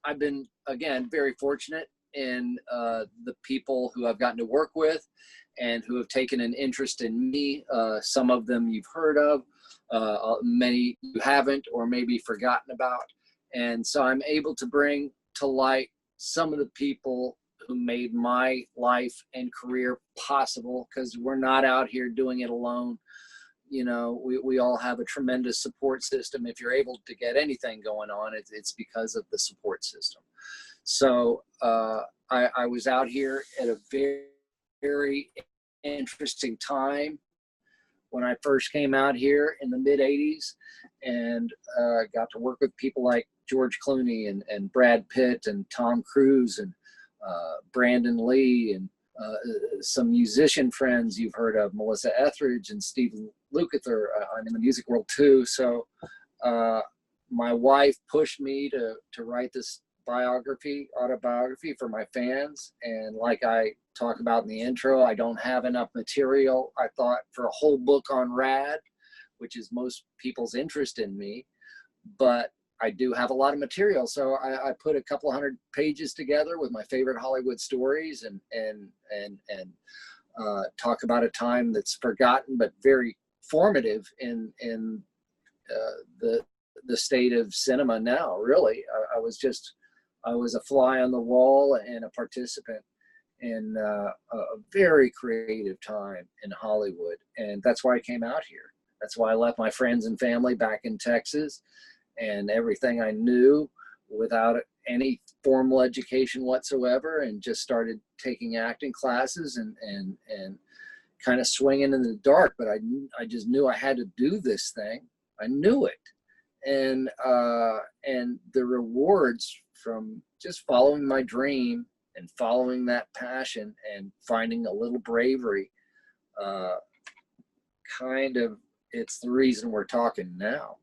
[SPEAKER 2] I've been, again, very fortunate in the people who I've gotten to work with and who have taken an interest in me. Some of them you've heard of, many you haven't, or maybe forgotten about. And so I'm able to bring to light some of the people who made my life and career possible, because we're not out here doing it alone. We all have a tremendous support system. If you're able to get anything going on, it's because of the support system. So I was out here at a very, very interesting time when I first came out here in the mid 80s, and got to work with people like George Clooney and Brad Pitt and Tom Cruise and Brandon Lee, and some musician friends you've heard of, Melissa Etheridge and Stephen Lukather. I'm in the music world too. So my wife pushed me to write this autobiography for my fans. And like I talk about in the intro, I don't have enough material, I thought, for a whole book on RAD, which is most people's interest in me. But I do have a lot of material, so I put a couple hundred pages together with my favorite Hollywood stories, and talk about a time that's forgotten but very formative in the state of cinema now. Really, I was a fly on the wall and a participant in a very creative time in Hollywood, and that's why I came out here. That's why I left my friends and family back in Texas, and everything I knew without any formal education whatsoever, and just started taking acting classes and kind of swinging in the dark. But I just knew I had to do this thing. I knew it, and the rewards from just following my dream and following that passion and finding a little bravery, it's the reason we're talking now.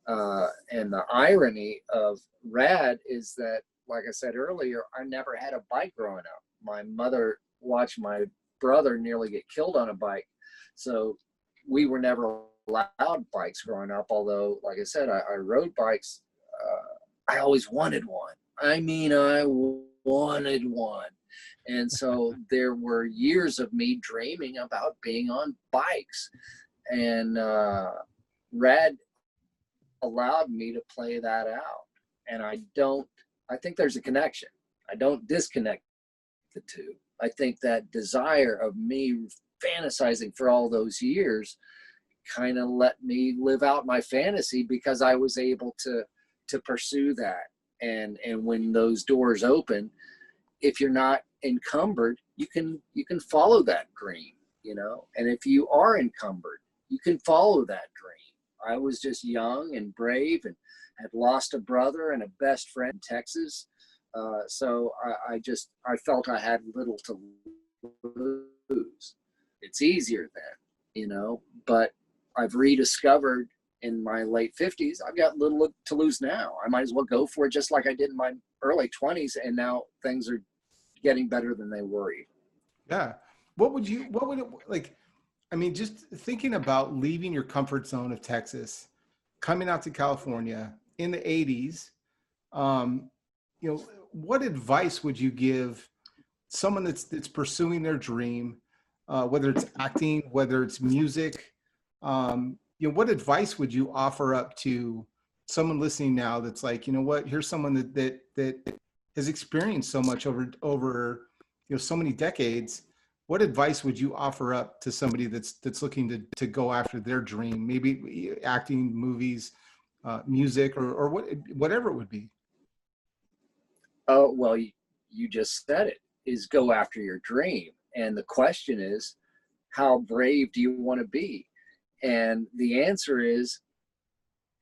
[SPEAKER 2] And the irony of RAD is that, like I said earlier, I never had a bike growing up. My mother watched my brother nearly get killed on a bike. So we were never allowed bikes growing up. Although, like I said, I rode bikes. I always wanted one. I mean, I wanted one. And so there were years of me dreaming about being on bikes. And RAD allowed me to play that out. And I think there's a connection. I don't disconnect the two. I think that desire of me fantasizing for all those years kind of let me live out my fantasy, because I was able to pursue that. And when those doors open, if you're not encumbered, you can follow that dream, you know. And if you are encumbered, you can follow that dream. I was just young and brave and had lost a brother and a best friend in Texas. So I felt I had little to lose. It's easier then, you know, but I've rediscovered in my late 50s, I've got little to lose now. I might as well go for it, just like I did in my early 20s. And now things are getting better than they were even.
[SPEAKER 1] Yeah. What would it like? I mean, just thinking about leaving your comfort zone of Texas, coming out to California in the 80s, you know, what advice would you give someone that's pursuing their dream, whether it's acting, whether it's music? You know, what advice would you offer up to someone listening now that's like, you know what, here's someone that has experienced so much over you know, so many decades. What advice would you offer up to somebody that's looking to go after their dream, maybe acting, movies, music, or whatever it would be?
[SPEAKER 2] Oh, well, you just said it, is go after your dream. And the question is, how brave do you want to be? And the answer is,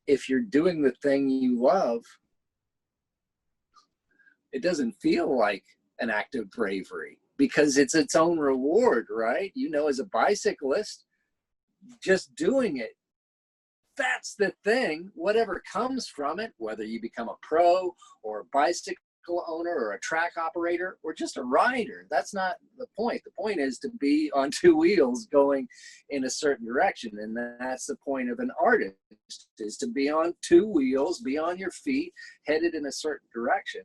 [SPEAKER 2] if you're doing the thing you love, it doesn't feel like an act of bravery, because it's its own reward, right? You know, as a bicyclist, just doing it, that's the thing. Whatever comes from it, whether you become a pro or a bicycle owner or a track operator or just a rider, that's not the point. The point is to be on two wheels going in a certain direction. And that's the point of an artist, is to be on two wheels, be on your feet, headed in a certain direction.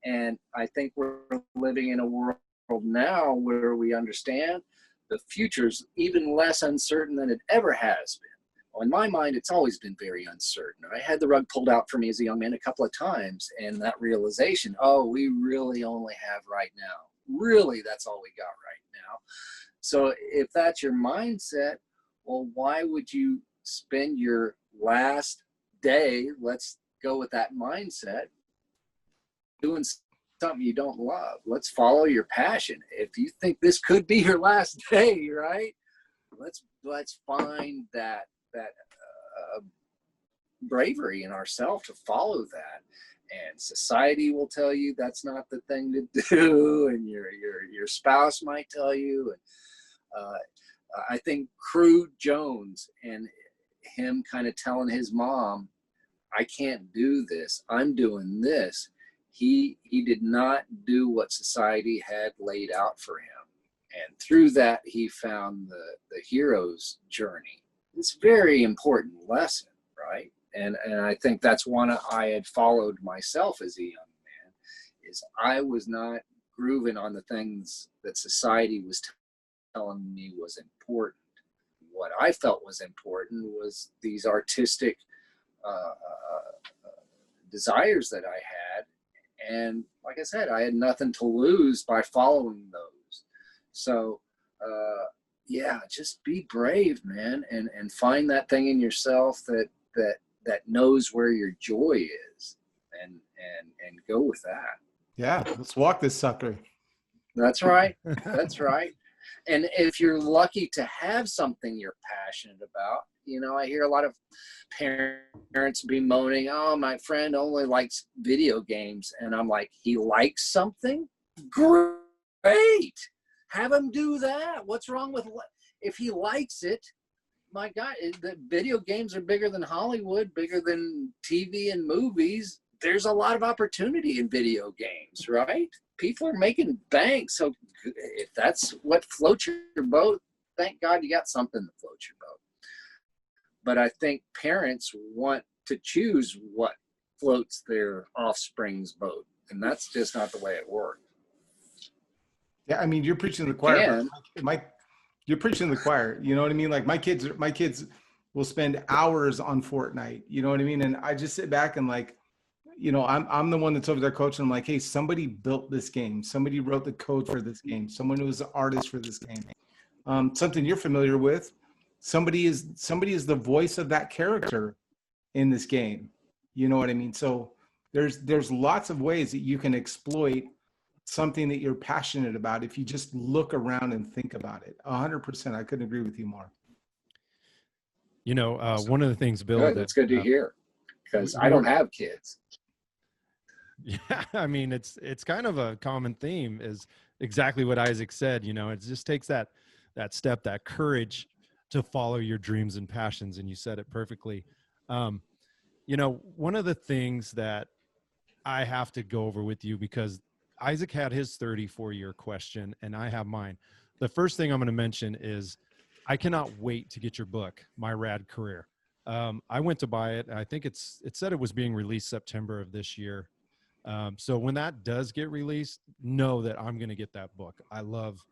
[SPEAKER 2] And I think we're living in a world now where we understand the future's even less uncertain than it ever has been. Well, in my mind, it's always been very uncertain. I had the rug pulled out for me as a young man a couple of times, and that realization, oh, we really only have right now. Really, that's all we got right now. So if that's your mindset, well, why would you spend your last day, let's go with that mindset, doing something you don't love? Let's follow your passion. If you think this could be your last day, right? Let's find that bravery in ourselves to follow that. And society will tell you that's not the thing to do, and your spouse might tell you. And I think Cru Jones and him kind of telling his mom, I can't do this, I'm doing this. He did not do what society had laid out for him. And through that, he found the hero's journey. It's a very important lesson, right? and I think that's one I had followed myself as a young man, is I was not grooving on the things that society was telling me was important. What I felt was important was these artistic desires that I had. And like I said, I had nothing to lose by following those. So, yeah, just be brave, man, and find that thing in yourself that knows where your joy is, and go with that.
[SPEAKER 1] Yeah, let's walk this sucker.
[SPEAKER 2] That's right. That's right. And if you're lucky to have something you're passionate about, I hear a lot of parents bemoaning, oh, my friend only likes video games. And I'm like, he likes something? Great. Have him do that. What's wrong with, if he likes it? My God, the video games are bigger than Hollywood, bigger than TV and movies. There's a lot of opportunity in video games, right? People are making bank. So if that's what floats your boat, thank God you got something that floats your boat. But I think parents want to choose what floats their offspring's boat. And that's just not the way it works.
[SPEAKER 1] Yeah, I mean, you're preaching to the choir. You're preaching to the choir. You know what I mean? Like my kids will spend hours on Fortnite. You know what I mean? And I just sit back and like, I'm the one that's over there coaching. I'm like, hey, somebody built this game. Somebody wrote the code for this game. Someone who was the artist for this game. Something you're familiar with. Somebody is the voice of that character in this game. You know what I mean? So there's lots of ways that you can exploit something that you're passionate about if you just look around and think about it. 100%. I couldn't agree with you more.
[SPEAKER 3] One of the things, Bill,
[SPEAKER 2] good. That's good to hear, because I don't have kids.
[SPEAKER 3] Yeah, I mean, it's kind of a common theme, is exactly what Isaac said. It just takes that step, that courage to follow your dreams and passions. And you said it perfectly. One of the things that I have to go over with you, because Isaac had his 34-year question and I have mine. The first thing I'm going to mention is I cannot wait to get your book, My RAD Career. I went to buy it. I think it said it was being released September of this year. So when that does get released, know that I'm going to get that book. I love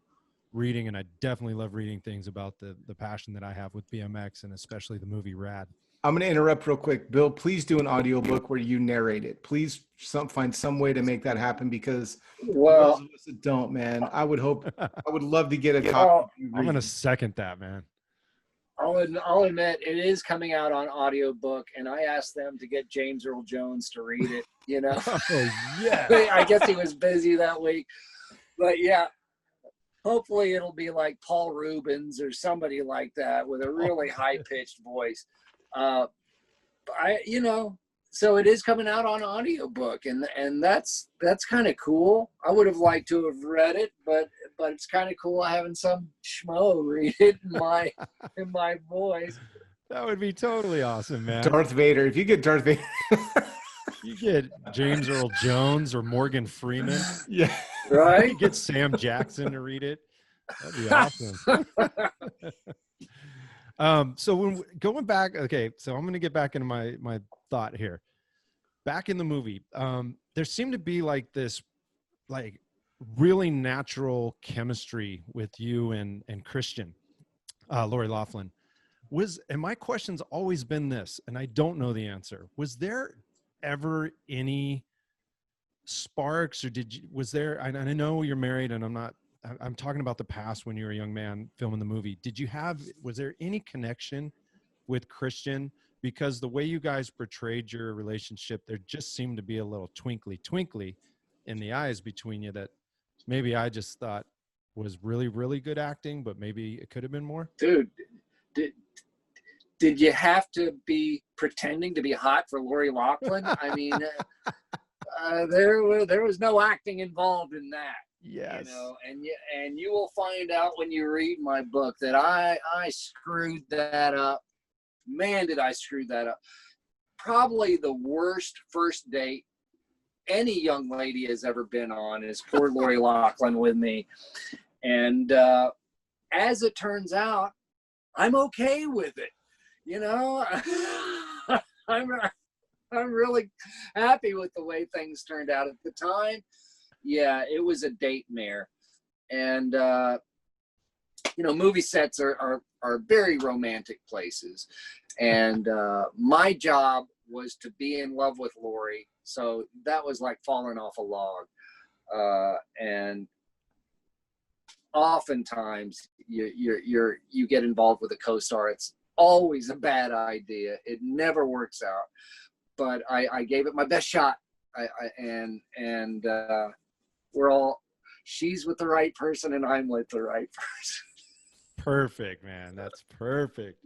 [SPEAKER 3] reading, and I definitely love reading things about the passion that I have with BMX, and especially the movie RAD.
[SPEAKER 1] I'm going to interrupt real quick. Bill, please do an audiobook where you narrate it. Please find some way to make that happen, because those of us that don't, man, I would love to get a copy.
[SPEAKER 3] I'm going to second that, man.
[SPEAKER 2] I'll admit it is coming out on audiobook, and I asked them to get James Earl Jones to read it,
[SPEAKER 3] Oh, yeah.
[SPEAKER 2] I guess he was busy that week. But yeah, hopefully it'll be like Paul Rubens or somebody like that with a really high-pitched voice. So it is coming out on audiobook, and that's kind of cool. I would have liked to have read it, but it's kind of cool having some schmo read it in my voice.
[SPEAKER 3] That would be totally awesome, man.
[SPEAKER 1] Darth Vader. If you get Darth Vader,
[SPEAKER 3] you get James Earl Jones or Morgan Freeman.
[SPEAKER 1] Yeah,
[SPEAKER 2] right.
[SPEAKER 3] You get Sam Jackson to read it. That'd be awesome. So when going back, okay, so I'm going to get back into my thought here. Back in the movie, there seemed to be like this, like really natural chemistry with you and Christian, Lori Loughlin. And my question's always been this, and I don't know the answer. Was there ever any sparks, or was there, I know you're married, and I'm talking about the past when you were a young man filming the movie. Was there any connection with Christian? Because the way you guys portrayed your relationship, there just seemed to be a little twinkly in the eyes between you that maybe I just thought was really, really good acting, but maybe it could have been more.
[SPEAKER 2] Dude, did you have to be pretending to be hot for Lori Loughlin? I mean, there was no acting involved in that.
[SPEAKER 3] Yes.
[SPEAKER 2] And you will find out when you read my book that I screwed that up. Man, did I screw that up. Probably the worst first date any young lady has ever been on is poor Lori Loughlin with me. And as it turns out, I'm okay with it. I'm I'm really happy with the way things turned out at the time. Yeah, it was a date mare, and you know, movie sets are very romantic places, and my job was to be in love with Lori, so that was like falling off a log, and oftentimes you get involved with a co-star. It's always a bad idea. It never works out, but I gave it my best shot. And we're all, she's with the right person and I'm with the right person.
[SPEAKER 3] Perfect, man. That's perfect.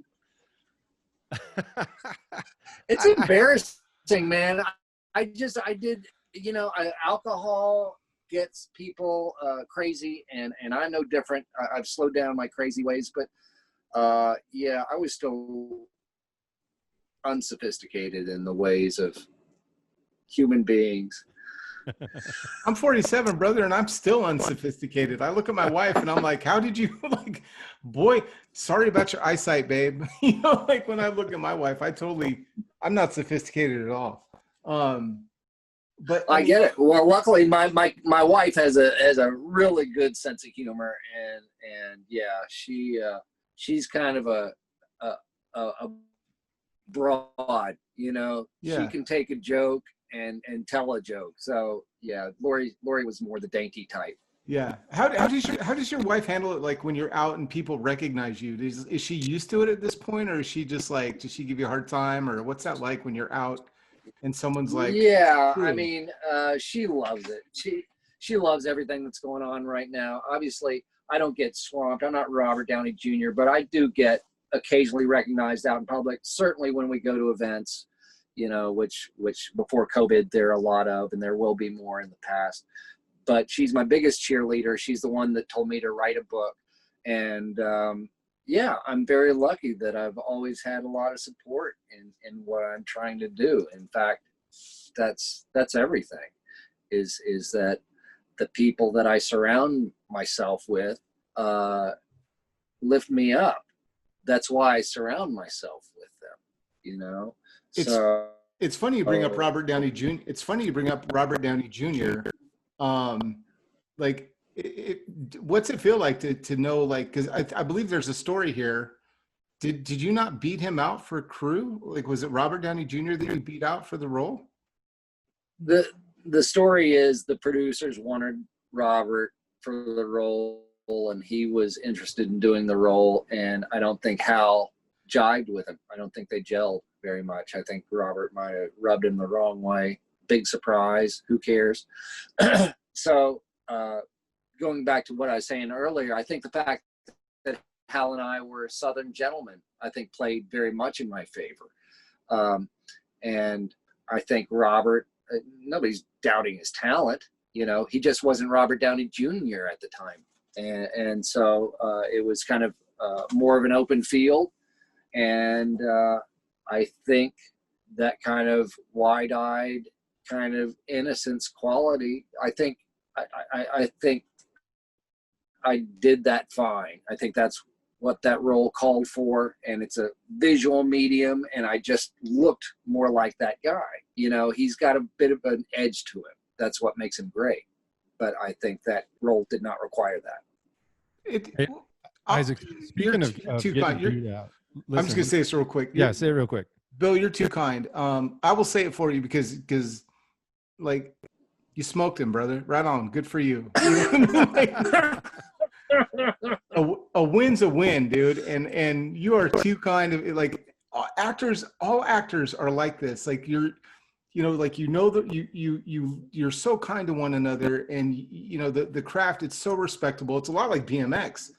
[SPEAKER 2] It's embarrassing, man. I did, you know, alcohol gets people crazy, and I'm no different. I've slowed down my crazy ways, but yeah, I was still unsophisticated in the ways of human beings.
[SPEAKER 1] I'm 47, brother, and I'm still unsophisticated. I look at my wife and I'm like, how did you, like, boy, sorry about your eyesight, babe. You know, like when I look at my wife, I'm not sophisticated at all. But
[SPEAKER 2] I get it. Well, luckily my wife has a really good sense of humor, and yeah, she's kind of a broad, you know.
[SPEAKER 1] Yeah.
[SPEAKER 2] She can take a joke and tell a joke. So yeah, Lori was more the dainty type.
[SPEAKER 1] Yeah. How does your wife handle it, like when you're out and people recognize you? Is she used to it at this point, or is she just like, does she give you a hard time, or what's that like when you're out and someone's like,
[SPEAKER 2] yeah,
[SPEAKER 1] Cru?
[SPEAKER 2] I mean, she loves it. She loves everything that's going on right now. Obviously, I don't get swamped. I'm not Robert Downey Jr., but I do get occasionally recognized out in public. Certainly when we go to events, you know, which before COVID there are a lot of, and there will be more in the past. But she's my biggest cheerleader. She's the one that told me to write a book, and yeah, I'm very lucky that I've always had a lot of support in what I'm trying to do. In fact, that's everything. Is that the people that I surround myself with lift me up. That's why I surround myself with them. You know,
[SPEAKER 1] It's funny you bring up Robert Downey Jr. It's funny you bring up Robert Downey Jr. Like, what's it feel like to know, like, because I believe there's a story here. Did you not beat him out for Cru? Like, was it Robert Downey Jr. that you beat out for the role?
[SPEAKER 2] The story is the producers wanted Robert for the role, and he was interested in doing the role, and I don't think Hal jived with him. I don't think they gelled very much. I think Robert might have rubbed him the wrong way. Big surprise. Who cares? So going back to what I was saying earlier, I think the fact that Hal and I were Southern gentlemen, I think played very much in my favor. And I think Robert, nobody's doubting his talent, you know, he just wasn't Robert Downey Jr. at the time. And so it was kind of more of an open field. And I think that kind of wide-eyed kind of innocence quality, I think I did that fine. I think that's what that role called for, and it's a visual medium, and I just looked more like that guy. You know, he's got a bit of an edge to him. That's what makes him great. But I think that role did not require that.
[SPEAKER 3] Hey, Isaac, speaking of
[SPEAKER 1] too
[SPEAKER 3] getting
[SPEAKER 1] kind.
[SPEAKER 3] beat out, listen,
[SPEAKER 1] I'm just gonna say this real quick.
[SPEAKER 3] Yeah, say it real quick.
[SPEAKER 1] Bill, you're too kind. I will say it for you because like, you smoked him, brother. Right on. Good for you. A win's a win, dude. And you are too kind of, like, all actors are like this. Like, that you're so kind to one another, and you know, the craft, it's so respectable. It's a lot like BMX.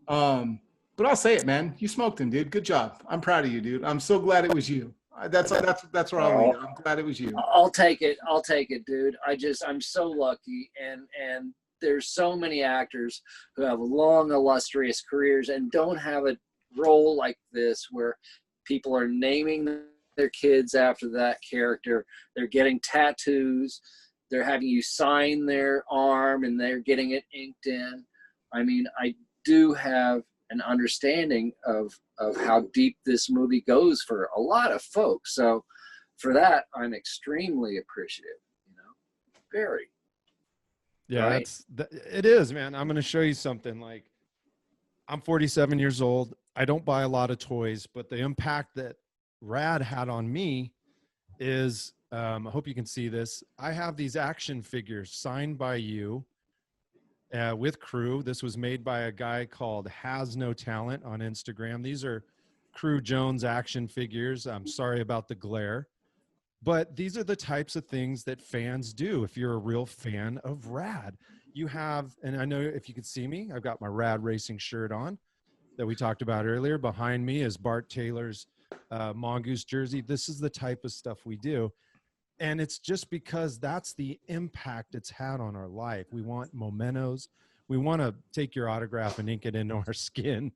[SPEAKER 1] But I'll say it, man. You smoked him, dude. Good job. I'm proud of you, dude. I'm so glad it was you. That's where I'll leave it. I'm glad it was you.
[SPEAKER 2] I'll take it, dude. I'm so lucky, and there's so many actors who have long, illustrious careers and don't have a role like this where people are naming their kids after that character. They're getting tattoos. They're having you sign their arm, and they're getting it inked in. I mean, I do have an understanding of how deep this movie goes for a lot of folks. So for that, I'm extremely appreciative, you know, very.
[SPEAKER 3] Yeah,
[SPEAKER 2] Right.
[SPEAKER 3] it is, man. I'm going to show you something. Like, I'm 47 years old. I don't buy a lot of toys, but the impact that RAD had on me is, I hope you can see this. I have these action figures signed by you with Cru. This was made by a guy called Has No Talent on Instagram. These are Cru Jones action figures. I'm sorry about the glare, but these are the types of things that fans do. If you're a real fan of RAD, you have, and I know if you can see me, I've got my RAD Racing shirt on that we talked about earlier. Behind me is Bart Taylor's Mongoose jersey. This is the type of stuff we do. And it's just because that's the impact it's had on our life. We want mementos. We want to take your autograph and ink it into our skin,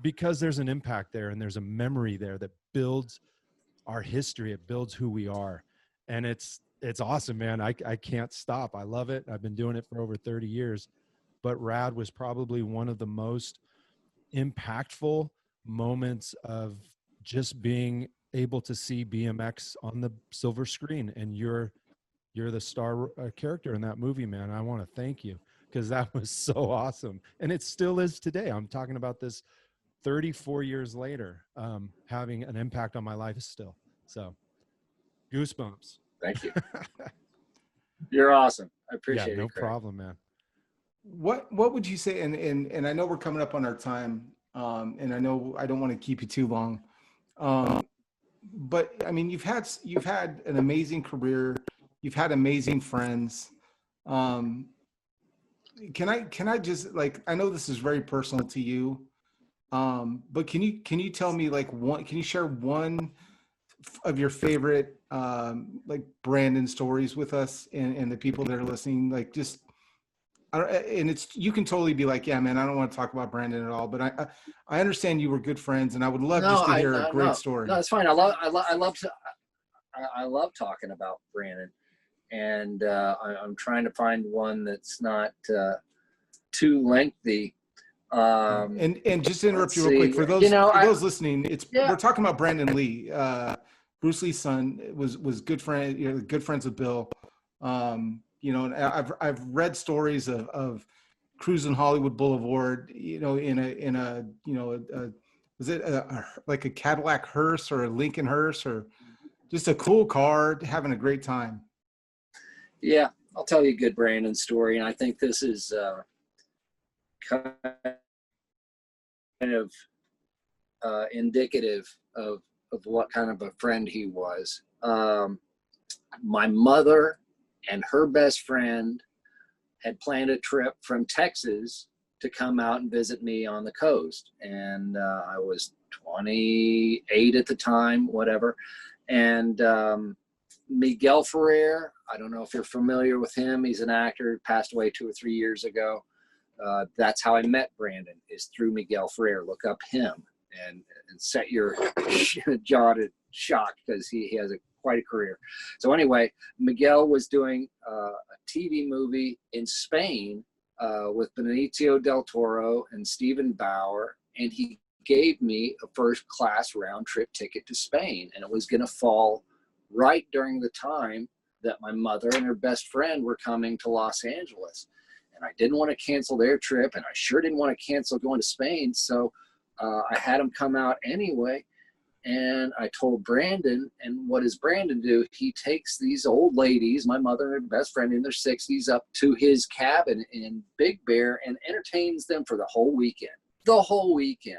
[SPEAKER 3] because there's an impact there and there's a memory there that builds our history. It builds who we are. And it's awesome, man. I can't stop. I love it. I've been doing it for over 30 years, but RAD was probably one of the most impactful moments of just being able to see BMX on the silver screen, and you're the star character in that movie, man. I want to thank you because that was so awesome, and it still is today. I'm talking about this 34 years later, having an impact on my life still. So goosebumps.
[SPEAKER 2] Thank you. You're awesome. I appreciate it.
[SPEAKER 3] Yeah, no
[SPEAKER 2] Craig.
[SPEAKER 3] problem, man.
[SPEAKER 1] What would you say? And I know we're coming up on our time, and I know I don't want to keep you too long, but I mean, you've had an amazing career, you've had amazing friends. Can I just, like, I know this is very personal to you, but can you tell me, like, can you share one of your favorite like Brandon stories with us and the people that are listening? Like, just, and it's, you can totally be like, yeah, man, I don't want to talk about Brandon at all, but I understand you were good friends, and I would love
[SPEAKER 2] No,
[SPEAKER 1] just to hear a great
[SPEAKER 2] no,
[SPEAKER 1] story.
[SPEAKER 2] no, it's fine. I love talking about Brandon, and I'm trying to find one that's not too lengthy.
[SPEAKER 1] And just to interrupt
[SPEAKER 2] let's
[SPEAKER 1] you real quick,
[SPEAKER 2] see.
[SPEAKER 1] for those
[SPEAKER 2] You know,
[SPEAKER 1] listening,
[SPEAKER 2] Yeah.
[SPEAKER 1] we're talking about Brandon Lee. Bruce Lee's son was good friend, good friends with Bill. And I've read stories of cruising Hollywood Boulevard, in a was it like a Cadillac hearse or a Lincoln hearse, or just a cool car, having a great time.
[SPEAKER 2] Yeah, I'll tell you a good Brandon story, and I think this is kind of indicative of what kind of a friend he was. My mother and her best friend had planned a trip from Texas to come out and visit me on the coast. And I was 28 at the time, whatever. And Miguel Ferrer, I don't know if you're familiar with him. He's an actor, passed away 2 or 3 years ago. That's how I met Brandon, is through Miguel Ferrer. Look up him and set your jaw to shock, because he has quite a career. So anyway, Miguel was doing a TV movie in Spain with Benicio del Toro and Stephen Bauer, and he gave me a first-class round-trip ticket to Spain, and it was going to fall right during the time that my mother and her best friend were coming to Los Angeles. And I didn't want to cancel their trip, and I sure didn't want to cancel going to Spain, so I had them come out anyway. And I told Brandon, and what does Brandon do? He takes these old ladies, my mother and her best friend in their 60s, up to his cabin in Big Bear and entertains them for the whole weekend. The whole weekend.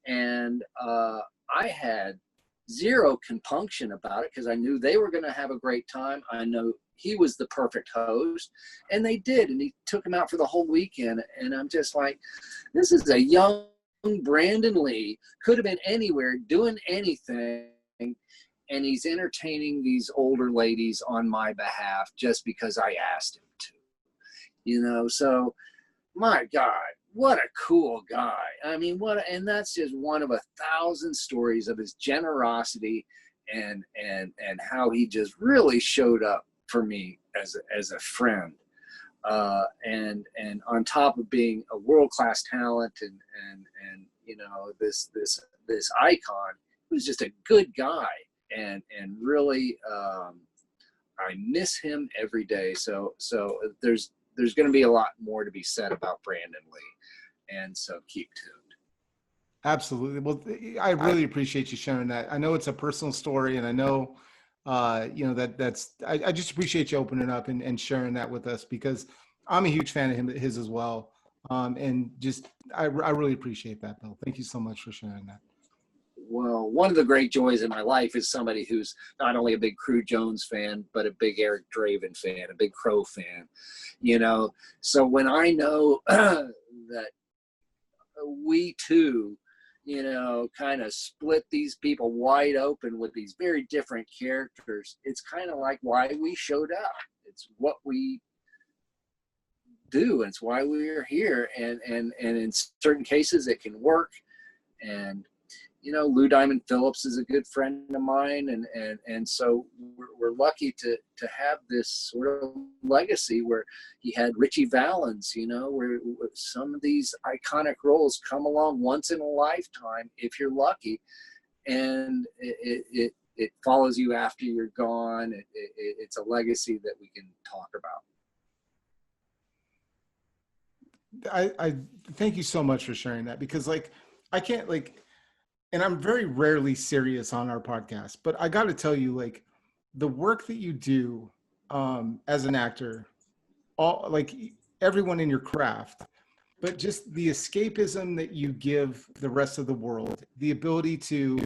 [SPEAKER 2] And I had zero compunction about it, because I knew they were going to have a great time. I know he was the perfect host, and they did. And he took them out for the whole weekend. And I'm just like, this is a young Brandon Lee, could have been anywhere doing anything, and he's entertaining these older ladies on my behalf just because I asked him to. So my God, what a cool guy. I mean, and that's just one of 1,000 stories of his generosity and how he just really showed up for me as a friend. And on top of being a world-class talent and this icon, he was just a good guy. and really, I miss him every day. So there's going to be a lot more to be said about Brandon Lee, and so keep tuned.
[SPEAKER 1] Absolutely. Well, I really appreciate you sharing that. I know it's a personal story, and I know, I just appreciate you opening up and sharing that with us, because I'm a huge fan of his as well. And just, I really appreciate that, Bill. Thank you so much for sharing that.
[SPEAKER 2] Well, one of the great joys in my life is somebody who's not only a big Cru Jones fan, but a big Eric Draven fan, a big Crow fan, So when I know that we too, kind of split these people wide open with these very different characters, it's kind of like why we showed up. It's what we do. It's why we're here. And in certain cases it can work. And, Lou Diamond Phillips is a good friend of mine. And so we're lucky to have this sort of legacy where he had Richie Valens, where some of these iconic roles come along once in a lifetime, if you're lucky, and it follows you after you're gone. It's a legacy that we can talk about.
[SPEAKER 1] I thank you so much for sharing that, because I can't and I'm very rarely serious on our podcast, but I got to tell you, the work that you do as an actor, everyone in your craft, but just the escapism that you give the rest of the world, the ability to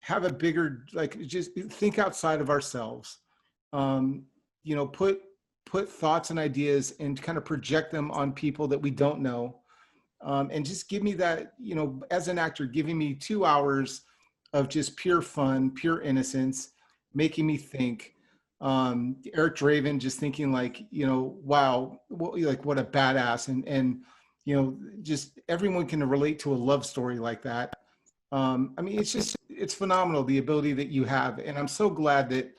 [SPEAKER 1] have a bigger, just think outside of ourselves, put thoughts and ideas and kind of project them on people that we don't know. And just give me that, as an actor, giving me 2 hours of just pure fun, pure innocence, making me think. Eric Draven, just thinking wow, what a badass. And just everyone can relate to a love story like that. It's phenomenal, the ability that you have. And I'm so glad that,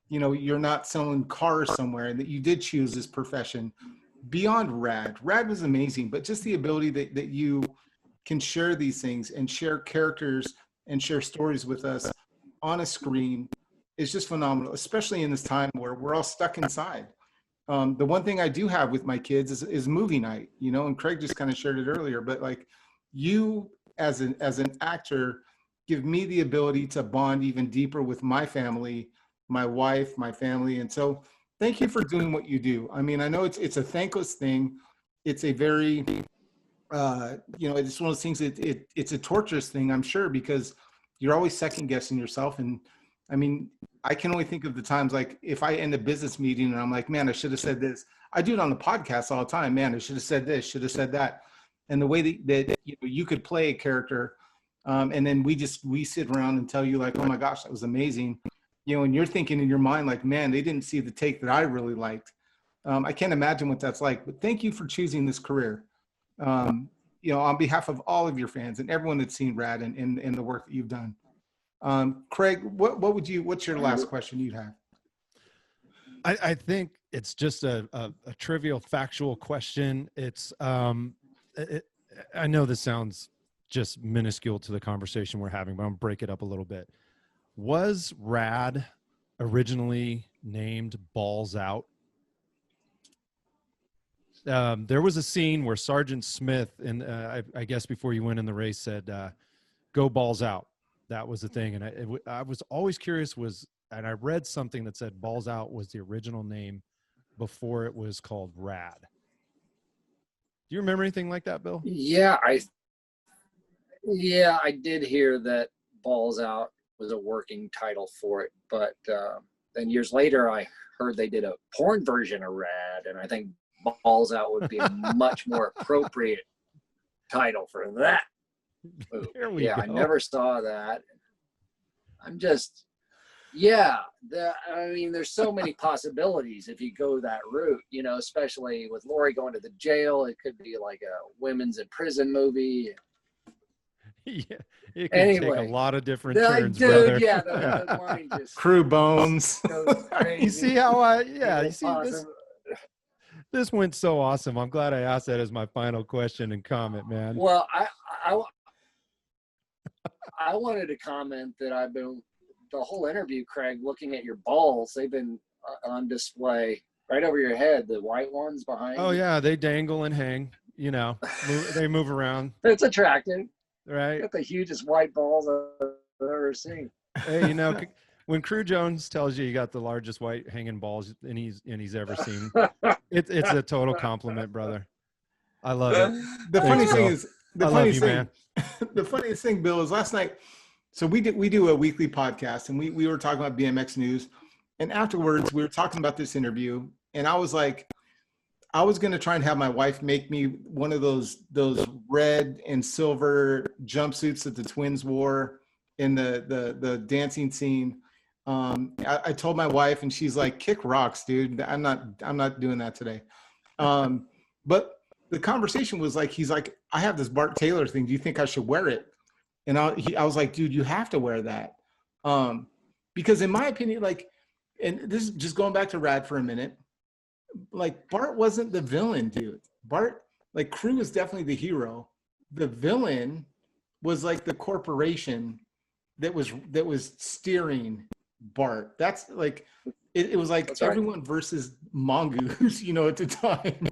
[SPEAKER 1] you're not selling cars somewhere, and that you did choose this profession. Beyond RAD was amazing, but just the ability that you can share these things and share characters and share stories with us on a screen is just phenomenal, especially in this time where we're all stuck inside. The one thing I do have with my kids is movie night, and Craig just kind of shared it earlier, but you as an actor give me the ability to bond even deeper with my family, my wife, my family. And so thank you for doing what you do. I know it's a thankless thing. It's a very, it's one of those things, it's a torturous thing, I'm sure, because you're always second guessing yourself. And I can only think of the times, if I end a business meeting and I'm like, man, I should have said this. I do it on the podcast all the time. Man, I should have said this, should have said that. And the way that you could play a character, and then we sit around and tell you oh my gosh, that was amazing. And you're thinking in your mind, man, they didn't see the take that I really liked. I can't imagine what that's like, but thank you for choosing this career. On behalf of all of your fans and everyone that's seen RAD and the work that you've done. Craig, what's your last question you'd have?
[SPEAKER 3] I think it's just a trivial factual question. It's, I know this sounds just minuscule to the conversation we're having, but I'm gonna break it up a little bit. Was RAD originally named Balls Out? There was a scene where Sergeant Smith, and I guess before you went in the race, said, "Go balls out." That was the thing, and I was always curious. And I read something that said Balls Out was the original name before it was called RAD. Do you remember anything like that, Bill?
[SPEAKER 2] Yeah, I did hear that Balls Out was a working title for it, but then years later I heard they did a porn version of RAD, and I think Balls Out would be a much more appropriate title for that.
[SPEAKER 3] There we go.
[SPEAKER 2] I never saw that. There's so many possibilities if you go that route, especially with Lori going to the jail. It could be like a women's in prison movie.
[SPEAKER 3] Yeah, it can take a lot of different turns,
[SPEAKER 2] dude,
[SPEAKER 3] brother.
[SPEAKER 2] Yeah, the mind just
[SPEAKER 1] Cru Bones.
[SPEAKER 3] You see how this went so awesome. I'm glad I asked that as my final question and comment, man.
[SPEAKER 2] Well, I wanted to comment that I've been the whole interview, Craig, looking at your balls. They've been on display right over your head. The white ones behind.
[SPEAKER 3] Oh
[SPEAKER 2] you.
[SPEAKER 3] yeah, they dangle and hang. You know, they move around.
[SPEAKER 2] It's attractive.
[SPEAKER 3] Right.
[SPEAKER 2] Got the hugest white balls I've ever seen.
[SPEAKER 3] Hey, you know, when Cru Jones tells you got the largest white hanging balls and he's ever seen, it's a total compliment, brother. I love it.
[SPEAKER 1] The funniest thing is
[SPEAKER 3] man.
[SPEAKER 1] the funniest thing, Bill, is last night. So we do a weekly podcast, and we were talking about BMX news, and afterwards we were talking about this interview, and I was like, I was going to try and have my wife make me one of those red and silver jumpsuits that the twins wore in the dancing scene. I told my wife, and she's like, "Kick rocks, dude. I'm not doing that today." But the conversation was like, he's like, "I have this Bart Taylor thing. Do you think I should wear it?" And I was like, "Dude, you have to wear that." Because in my opinion, like, and this is just going back to RAD for a minute, like Bart wasn't the villain, dude. Bart, like, Cru is definitely the hero. The villain was like the corporation that was steering Bart. That's like, it was like
[SPEAKER 2] That's right.
[SPEAKER 1] everyone versus Mongoose, you know, at the time,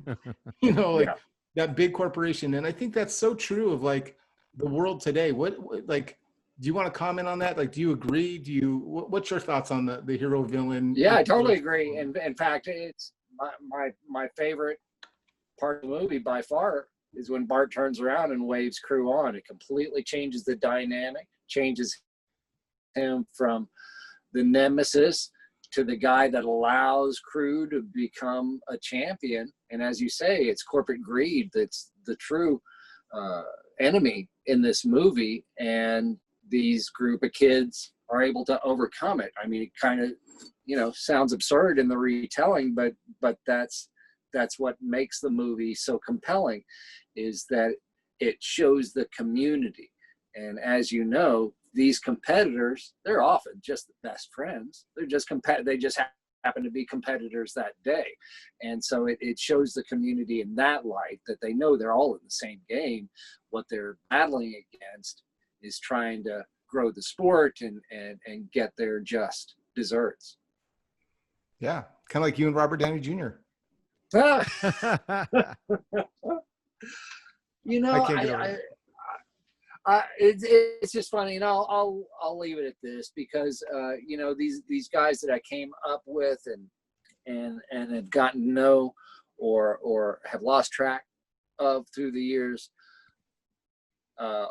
[SPEAKER 1] you know, like that big corporation. And I think that's so true of like the world today. What like, do you want to comment on that? Like, do you agree? What's your thoughts on the hero villain?
[SPEAKER 2] Yeah, I totally agree. And in fact, it's my favorite part of the movie by far is when Bart turns around and waves Cru on. It completely changes the dynamic, changes him from the nemesis to the guy that allows Cru to become a champion. And as you say, it's corporate greed that's the true enemy in this movie. And these group of kids are able to overcome it. I mean, it kind of, sounds absurd in the retelling, but that's what makes the movie so compelling, is that it shows the community. And as you know, these competitors, they're often just the best friends. They're just they just happen to be competitors that day. And so it shows the community in that light, that they know they're all in the same game. What they're battling against is trying to grow the sport and get their just desserts.
[SPEAKER 1] Yeah, kind of like you and Robert Downey Jr.
[SPEAKER 2] It's just funny, and I'll leave it at this, because these guys that I came up with and have gotten to know or have lost track of through the years.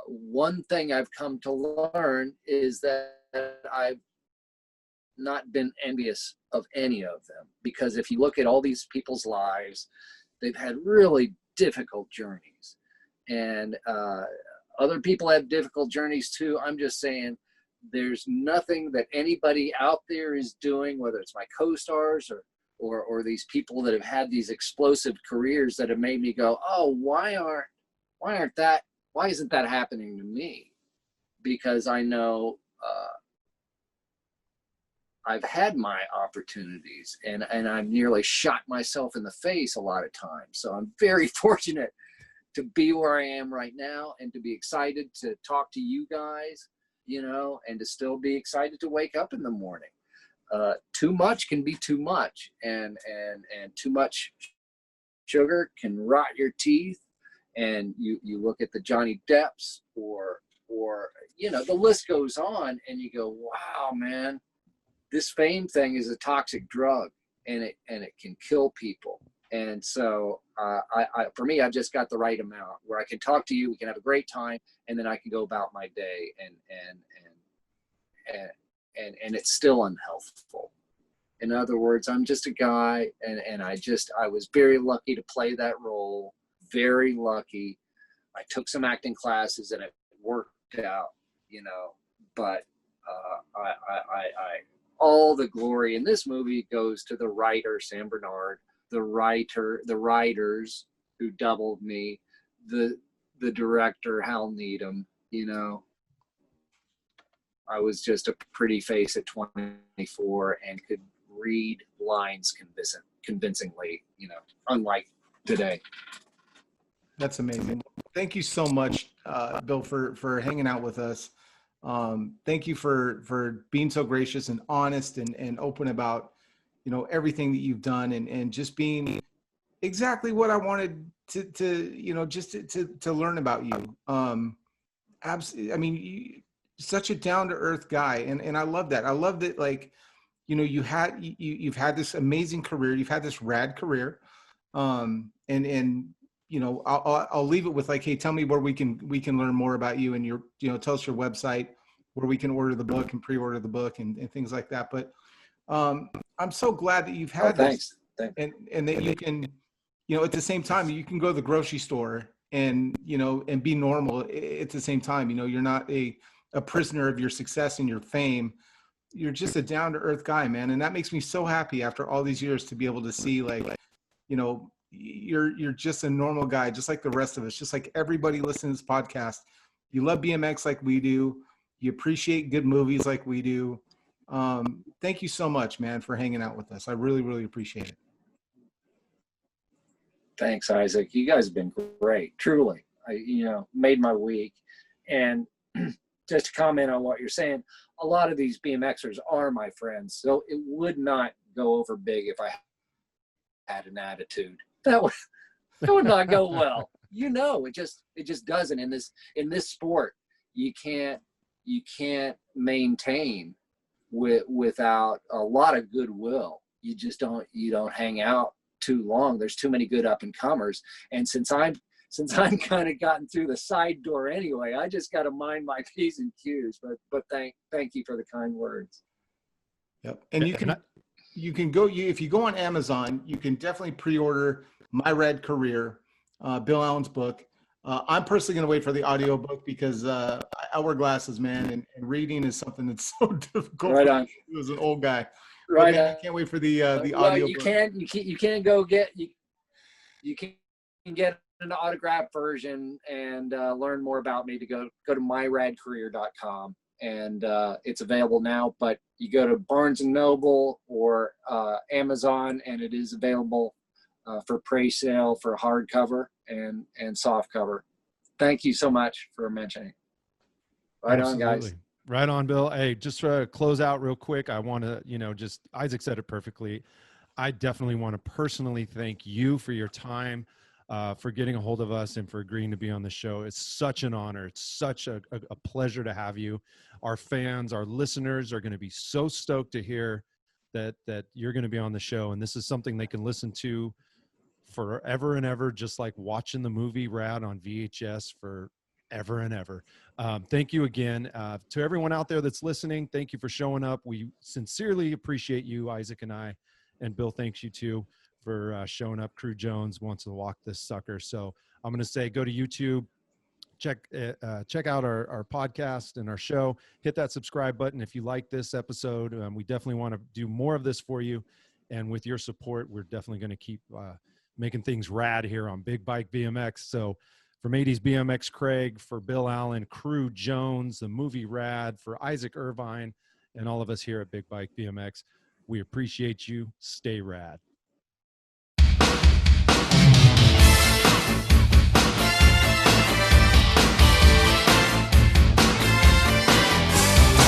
[SPEAKER 2] One thing I've come to learn is that I've not been envious of any of them, because if you look at all these people's lives, they've had really difficult journeys, and other people have difficult journeys too. I'm just saying, there's nothing that anybody out there is doing, whether it's my co-stars or these people that have had these explosive careers, that have made me go, oh, why isn't that happening to me? Because I know I've had my opportunities, and I've nearly shot myself in the face a lot of times. So I'm very fortunate to be where I am right now, and to be excited to talk to you guys, and to still be excited to wake up in the morning. Too much can be too much, and too much sugar can rot your teeth. And you look at the Johnny Depps or the list goes on, and you go, wow, man, this fame thing is a toxic drug, and it can kill people. And so for me, I've just got the right amount where I can talk to you, we can have a great time, and then I can go about my day, and it's still unhealthful. In other words, I'm just a guy, and I was very lucky to play that role. Very lucky. I took some acting classes and it worked out, but I all the glory in this movie goes to the writer, Sam Bernard, the writers who doubled me, the director, Hal Needham. I was just a pretty face at 24 and could read lines convincingly, unlike today.
[SPEAKER 1] That's amazing. Thank you so much, Bill, for hanging out with us. Thank you for being so gracious and honest and open about, everything that you've done and just being exactly what I wanted just to learn about you. Absolutely. I mean, such a down to earth guy. And I love that. I love that. Like, you've had this amazing career. You've had this rad career. And I'll leave it with like, hey, tell me where we can learn more about you, and tell us your website where we can order the book and pre-order the book and things like that. But I'm so glad that you've had
[SPEAKER 2] Thanks.
[SPEAKER 1] this, and that you can, at the same time, you can go to the grocery store and, and be normal at the same time. You're not a prisoner of your success and your fame. You're just a down to earth guy, man. And that makes me so happy after all these years to be able to see, like, you're just a normal guy, just like the rest of us, just like everybody listening to this podcast. You love BMX like we do. You appreciate good movies like we do. Thank you so much, man, for hanging out with us. I really, really appreciate it.
[SPEAKER 2] Thanks, Isaac. You guys have been great. Truly, made my week. And just to comment on what you're saying, a lot of these BMXers are my friends, so it would not go over big if I had an attitude. That would not go well. It just doesn't in this sport. You can't maintain without a lot of goodwill. You don't hang out too long. There's too many good up and comers. And since I'm kind of gotten through the side door anyway, I just got to mind my P's and Q's. But thank you for the kind words.
[SPEAKER 1] Yep. And you can go, if you go on Amazon, you can definitely pre-order My Red Career, Bill Allen's book. I'm personally going to wait for the audio book because I wear glasses, man, and reading is something that's so difficult.
[SPEAKER 2] Right on.
[SPEAKER 1] As an old guy.
[SPEAKER 2] Right.
[SPEAKER 1] Man, I can't wait for the audio.
[SPEAKER 2] You can go get you can get an autographed version and learn more about me. To go to myradcareer.com, and it's available now. But you go to Barnes and Noble or Amazon, and it is available for pre-sale for hardcover and soft cover. Thank you so much for mentioning. Right Absolutely. On, guys.
[SPEAKER 3] Right on, Bill. Hey, just to close out real quick, I want to, just Isaac said it perfectly. I definitely want to personally thank you for your time, for getting a hold of us and for agreeing to be on the show. It's such an honor. It's such a pleasure to have you. Our fans, our listeners are going to be so stoked to hear that you're going to be on the show. And this is something they can listen to forever and ever, just like watching the movie RAD on VHS for ever and ever. Thank you again to everyone out there that's listening. Thank you for showing up. We sincerely appreciate you, Isaac and I, and Bill thanks you too for showing up. Cru Jones wants to walk this sucker. So I'm going to say, go to YouTube, check out our podcast and our show, hit that subscribe button. If you like this episode, we definitely want to do more of this for you. And with your support, we're definitely going to keep making things rad here on Big Bike BMX. So from 80s BMX Craig, for Bill Allen, Cru Jones, the movie RAD, for Isaac Irvine, and all of us here at Big Bike BMX, we appreciate you. Stay rad.